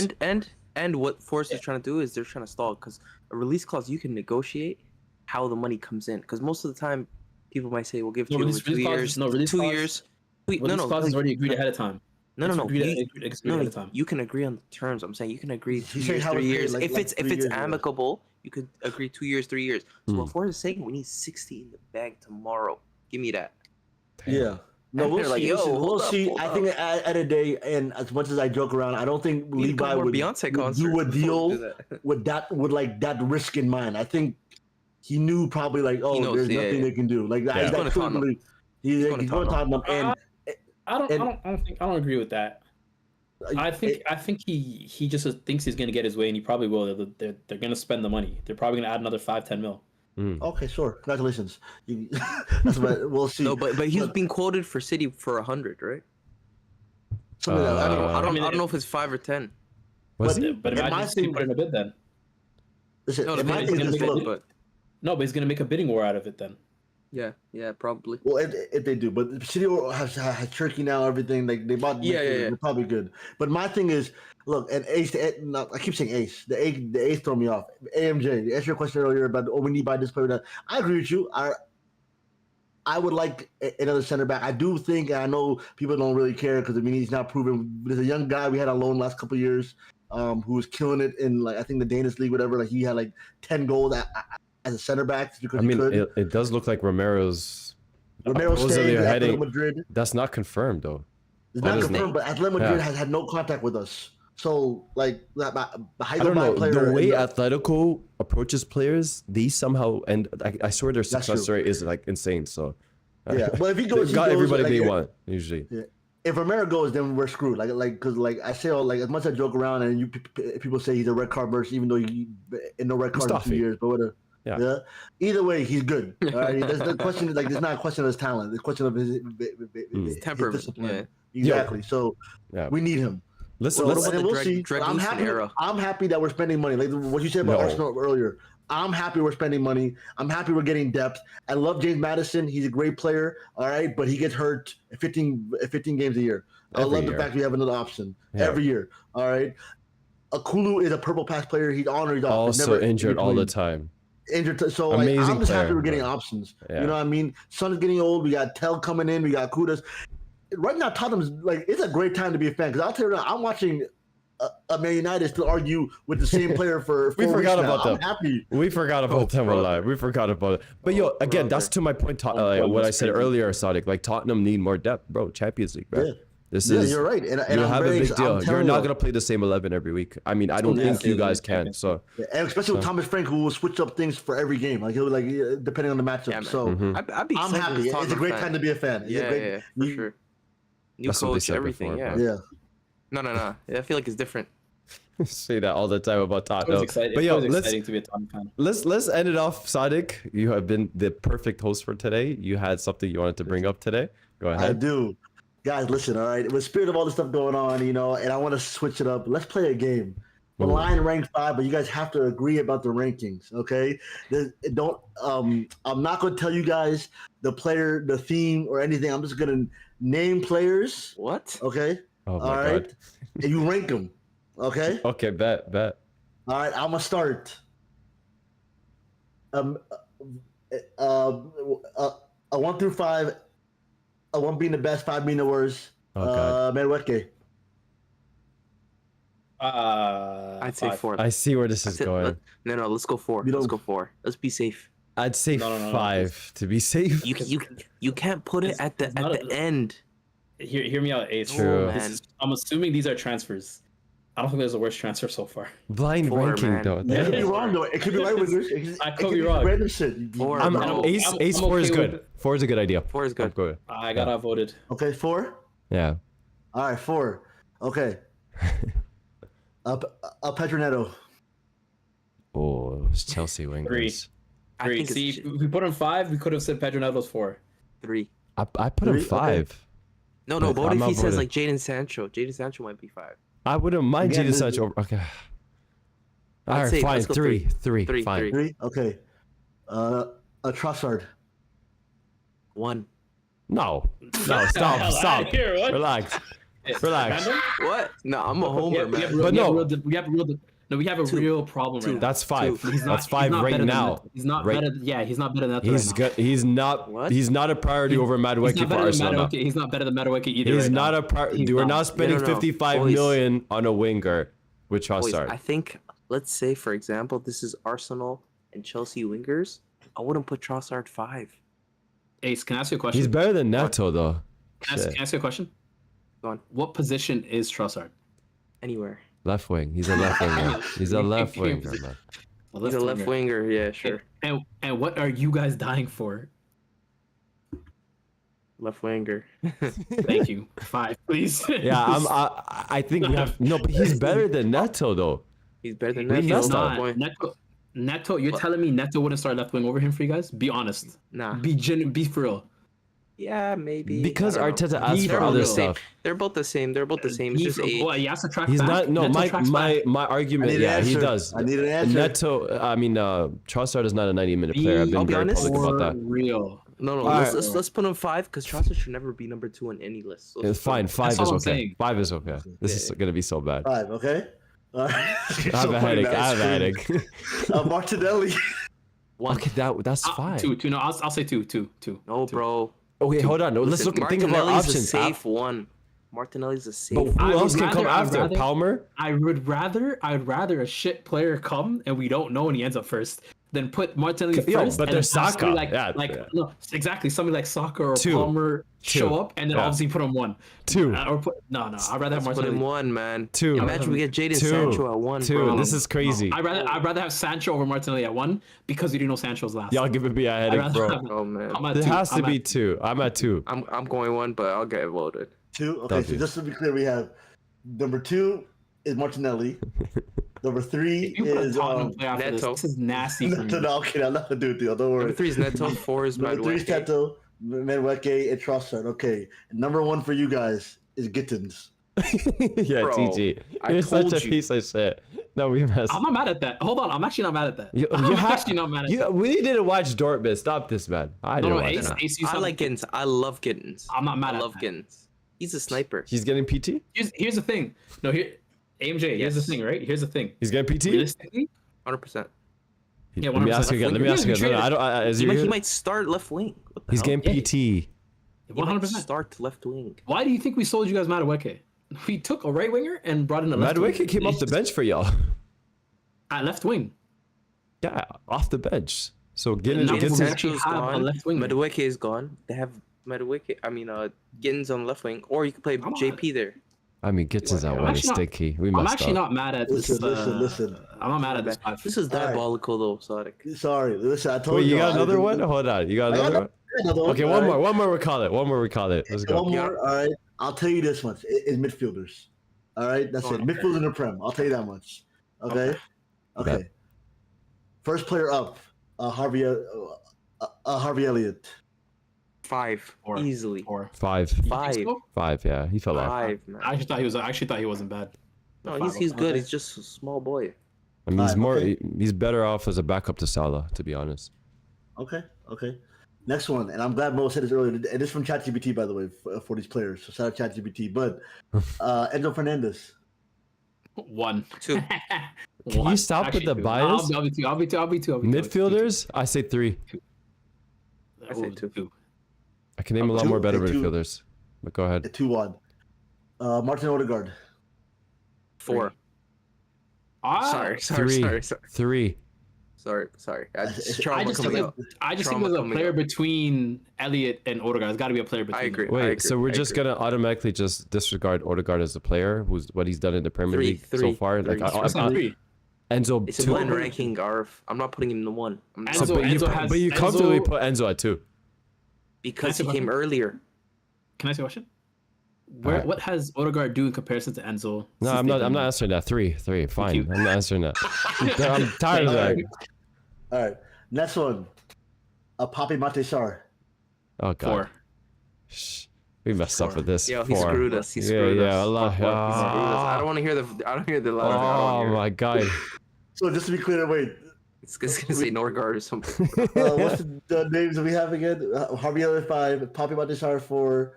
And what Forest is trying to do is they're trying to stall, because a release clause, you can negotiate how the money comes in. Because most of the time, people might say, we'll give you 2 years. No, release 2 years. Release clause is already agreed ahead of time. No. Agreed ahead of time. You can agree on the terms. I'm saying you can agree 2 years, 3 years. If it's amicable, you could agree 2 years, 3 years. So what Forest is saying, we need 60 in the bag tomorrow. Give me that. Yeah. No, we'll see. Like, we'll see. I think at a day, and as much as I joke around, I don't think Levi would do a deal with that risk in mind. I think he knew probably like, there's nothing they can do. Like he's going to Tottenham. He's going to Tottenham, and I don't agree with that. I think he just thinks he's going to get his way, and he probably will. They're going to spend the money. They're probably going to add another 5-10 mil. Okay, sure. Congratulations. That's what we'll see. No, but he's being quoted for City for 100, right? Something like that. I don't know if it's 5 or 10. But imagine City put in a bid then. Listen, but he's going to make a bidding war out of it then. Yeah, probably. Well, if they do, but City has Turkey now, everything like they bought. They're probably good. But my thing is, look, and Ace. I keep saying Ace. The Ace throw me off. AMJ. You asked your question earlier about we need to buy this player. That I agree with you. I would like another center back. I do think, and I know people don't really care because he's not proven. There's a young guy we had on loan last couple of years, who was killing it in like I think the Danish league, whatever. Like he had like 10 goals as a center back. I mean, it does look like Romero's staying at heading. Madrid. That's not confirmed though. It's not confirmed, but Atletico Madrid has had no contact with us. So like, I don't know the way Atletico approaches players. They somehow, and I swear their success rate is like insane. So yeah, well if he goes, they've got everybody they want usually. Yeah. If Romero goes, then we're screwed. Because I say as much as I joke around, and people say he's a red card burst, even though he in no red card in 2 years, but whatever. Yeah. Either way, he's good. All right? The question is there's not a question of his talent. The question of his temperament. Discipline. Yeah. Exactly. So we need him. We'll see. I'm happy that we're spending money. Like what you said about Arsenal earlier. I'm happy we're spending money. I'm happy we're getting depth. I love James Maddison. He's a great player. All right, but he gets hurt 15 games a year. I love the fact we have another option every year. All right. Akulu is a purple pass player. He's on or he's off. Also injured all the time. injured. So like, Amazing I'm just happy player, we're getting bro. options. Yeah. You know what I mean? Son is getting old. We got Tell coming in. We got Kudus. Right now, Tottenham's like it's a great time to be a fan because I'll tell you right now, I'm watching a Man United still argue with the same player for 4 We forgot weeks now. about them. I'm happy. We forgot about them brother. alive. We forgot about it. But yo, again, that's to my point. What I said earlier, Sadiq. Like Tottenham need more depth, bro. Champions League, bro. Yeah. This Yeah, is. you're right. And You I'm have a very big excited. deal. I'm You're telling not you. gonna play the same 11 every week. I mean, I don't think you guys can. So Yeah, and especially with Thomas Frank, who will switch up things for every game. Like he'll like depending on the matchup. Yeah, man. So I'd be I'm excited happy. as a It's a Tottenham great fan. time to be a fan. It's a Yeah, great, yeah, for sure. New That's what they coach, said everything. before, Yeah. bro. Yeah. No. I feel like it's different. say that all the time about It was Tottenham. exciting. But It yo, was let's exciting to be a Tottenham fan. let's end it off. Sadiq, you have been the perfect host for today. You had something you wanted to bring up today. Go I ahead. do. Guys, listen, all right. With the spirit of all this stuff going on, you know, and I want to switch it up. Let's play a game. The Ooh. line ranked 5, but you guys have to agree about the rankings, okay? Don't. I'm not going to tell you guys the player, the theme, or anything. I'm just going to name players, What? okay? Oh my All god. right, and you rank them, okay? Okay, bet. All right, I'm gonna start. A 1 through 5. A 1 being the best, 5 being the worst. Oh god. Madueke. I'd say 4. I see where this is going. No, let's go 4. You Let's don't- go 4. Let's be safe. I'd say No. 5 to be safe. You can't put it at the end. Hear me out, Ace. True. Man. I'm assuming these are transfers. I don't think there's a worse transfer so far. Blind 4, ranking man. though. It could be Damn. wrong though. It could be right with this. I could be wrong. Random shit. 4. I'm bro. Ace. I'm- Ace I'm 4 is okay good. with- 4 is a good idea. 4 is I'm good. good. I got outvoted. Okay, 4. Yeah. All right, 4. Okay. Pedro Neto. Oh, it's Chelsea wingers. 3. I think See, it's if we put him 5, we could have said Pedro Neto's 4. 3. I put him 3? 5. No, But what I'm if he says outvoted. like Jadon Sancho? Jadon Sancho might be 5. I wouldn't mind Again, Jadon this- Sancho. Okay. All I'd right, say fine. let's go 3. 3. 3, Fine. 3. 3. Okay. A Trossard. 1. No. Stop. Here, what? Relax. Relax. Random? What? No, I'm a homer, man. But no. We have a 2. real problem right now. That's 5. 2. That's 5 not right better than now. that. He's not Right- better. Yeah, he's not better than that. He's right now. good. He's not. What? He's not a priority over He's Madueke not for better than Arsenal. now. Madueke. He's not better than Madueke either. He's right not now. a priority. He's We're not. not spending No. 55 Boys. million on a winger with Boys, Trossard. I think, let's say, for example, this is Arsenal and Chelsea wingers. I wouldn't put Trossard 5. Ace, can I ask you a question? He's better than Neto though. Can I ask you a question? Go on. What position is Trossard? Anywhere. Left wing. He's a left winger. He's a left winger, man. He's a left winger. Yeah, sure. And what are you guys dying for? Left winger. Thank you. 5, please. Yeah, I think we have no, but he's better than Neto though. He's better than We Neto. messed That's up. the point. Neto, you're telling me Neto wouldn't start left wing over him for you guys? Be honest. Nah. Be for real. Yeah, maybe. Because I don't know. Arteta asked They're for all other the stuff. They're both the same. It's just age. Well, he has to track He's back. not. No, Neto tracks back. my argument. I need an Yeah, he answer. does. I need an answer. Neto. I mean, Trossard is not a 90-minute player. I've I'll been be very honest. public about that. For real. No. Alright. Let's put him 5 because Trossard should never be number 2 on any list. So It's fine. 5 That's is all I'm okay. saying. 5 is okay. This is gonna be so bad. 5. Okay. All right. I have a headache. I have a headache. Martinelli. 1. Okay, that's 5. 2. No, I'll say 2. No, bro. Okay, hold on. No, let's Listen, look. Think of our Martinelli's options. a safe 1. Martinelli's a safe. But who I else would can come rather- I'd after? rather- Palmer? I'd rather a shit player come and we don't know and he ends up first than put Martinelli Yo, first. but and there's then have somebody Saka. Like, Yeah. no, exactly. Somebody like Saka or 2. Palmer 2. show up and then Yeah. obviously put him 1. 2. Or put no. I'd rather have Let's put him Martinelli. 1, man. 2. Imagine we get Jadon 2. Sancho at 1. 2. Bro. This is crazy. I'd rather have Sancho over Martinelli at 1 because we didn't know Sancho's last. Y'all giving me a I'd headache, rather bro. have- Oh man. I'm at It 2. has to I'm be at- 2. I'm at 2. I'm going 1, but I'll get voted. 2. Okay. W. So just to be clear, we have number 2 is Martinelli. Number 3 If you put a is Tottenham player after Neto. this is nasty for me. no, okay, I'm not gonna do it, deal. Don't worry. Number 3 is Neto. 4 is Number 3 is Madueke. Teto, Madueke, and Trossard. Okay. Number 1 for you guys is Gittins. Yeah, Bro, TG. I You're such told a you. piece of shit. No, we messed. I'm not mad at that. Hold on, I'm actually not mad at that. I'm actually not mad at that. We didn't watch Dortmund. Stop this, man. I didn't watch Ace, that. Ace, you I sound like Gittins. I love Gittins. I'm not mad I at love that. Gittins. He's a sniper. He's getting PT? Here's the thing. No, AMJ, here's the Yes. thing, right? Here's the thing. He's getting PT? Realistically, 100%. Yeah, Let me ask you again. Let me ask you again. No, I don't. He might start left wing. What the He's hell? getting PT. He might 100%. start left wing. Why do you think we sold you guys Madueke? We took a right winger and brought in a left Madueke winger. came off the bench for y'all. At left wing. Yeah, off the bench. So Gittins, No, Gittins we is actually have a gone. left winger. Madueke is gone. They have Madueke. Gittins on left wing, or you could play JP there. I mean, Gittins out when he's sticky. We I'm messed actually up. not mad at this. Listen. I'm not mad at this. This is diabolical though, Sadiq. Sorry, listen. I told Wait, you y'all, got another one? Hold on. You got another one? Okay, one more. One more. We call it. One more. We call it. Let's go. One more. All right. I'll tell you this much. It's midfielders. All right. That's it. Midfield in the Prem. I'll tell you that much. Okay. Okay. First player up. Harvey Elliott. 5 Four. Easily. 4. 5. 5. So? 5. Yeah, he fell off. 5, man. I actually thought he wasn't bad. No, Five, he's good. okay. He's just a small boy. I mean, he's more. Okay. He's better off as a backup to Salah, to be honest. Okay. Next one, and I'm glad Mo said this earlier. And this is from ChatGPT, by the way, for these players. So shout out ChatGPT. But Enzo Fernandez. 1. 2. Can you stop with the bias? I'll be two. Midfielders, I say 3. I say 2. I can name a lot more better 2. midfielders. But go ahead. 2-1. Martin Odegaard. 4. Sorry. 3. Sorry. I just think there's a player between Elliott and Odegaard. There's got to be a player between. I agree. Wait, so we're just gonna automatically just disregard Odegaard as a player, who's what he's done in the Premier League so far? Like, Enzo It's a 2. blind ranking, Arf. I'm not putting him in the 1. But you comfortably put Enzo at 2. Because he came earlier. Can I ask you a question? Alright. What has Odegaard do in comparison to Enzo? No, I'm not answering that. 3. Fine. I'm not answering that. I'm tired of that. All right. Next one. Papi Matesar. Oh god. 4. Shh. We messed up with this. Yo, 4. he screwed us. He screwed us. Allah. He screwed us. I don't want to hear the. I don't hear the. Oh my god. So just to be clear, wait. It's gonna say Norgard or something. What's the names that we have again? Harvey Elliott 5, Papi Matesar 4,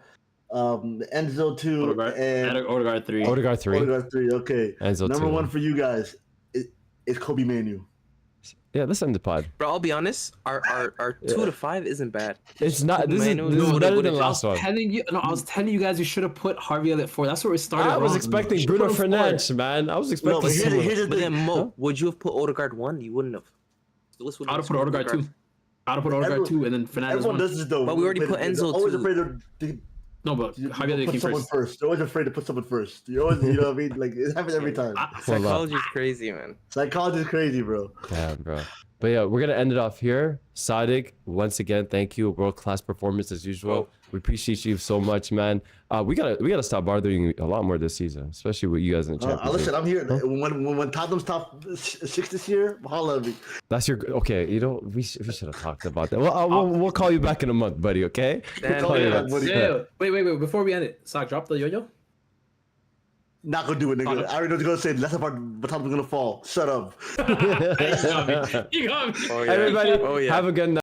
Enzo 2, and Odegaard 3. Odegaard 3. Odegaard 3. Okay. Enzo Number 2. 1 for you guys is Kobe Manu. Yeah, let's end the pod. Bro, I'll be honest. Our 2 to 5 isn't bad. It's not. This Manu, is no, better what than it- last one. I was telling you guys you should have put Harvey Elliott 4. That's where we started. I was wrong. expecting You Bruno should've put Fernandes, man. I was No, expecting. but here's the But then thing. Mo, would you have put Odegaard 1? You wouldn't have. So I'd have put Odegaard 2. I'd have put Odegaard 2 and then Fernandes Everyone 1. does this though. But we already put Enzo They're always 2. afraid to No, but Harvey Elliott put came someone first. first. They're always afraid to put someone first. You always, you know what I mean? Like it happens every time. Psychology is crazy, man. Psychology is crazy, bro. Yeah, bro. But yeah, we're gonna end it off here. Sadiq, once again, thank you. World class performance as usual. We appreciate you so much, man. We gotta stop bothering you a lot more this season, especially with you guys in the Champions League. Listen, I'm here. When Tottenham's top 6 this year, holla at me. That's your okay. You know, we should have talked about that. Well, we'll call you back in a month, buddy. Okay? Then, We'll call you back. Yeah. Wait. Before we end it, Sock, drop the yo-yo. Not gonna do it, nigga. I already know what you're gonna say. That's the part but Tottenham's gonna fall. Shut up. You got me. Oh, yeah. Everybody, Oh, yeah. have a good night.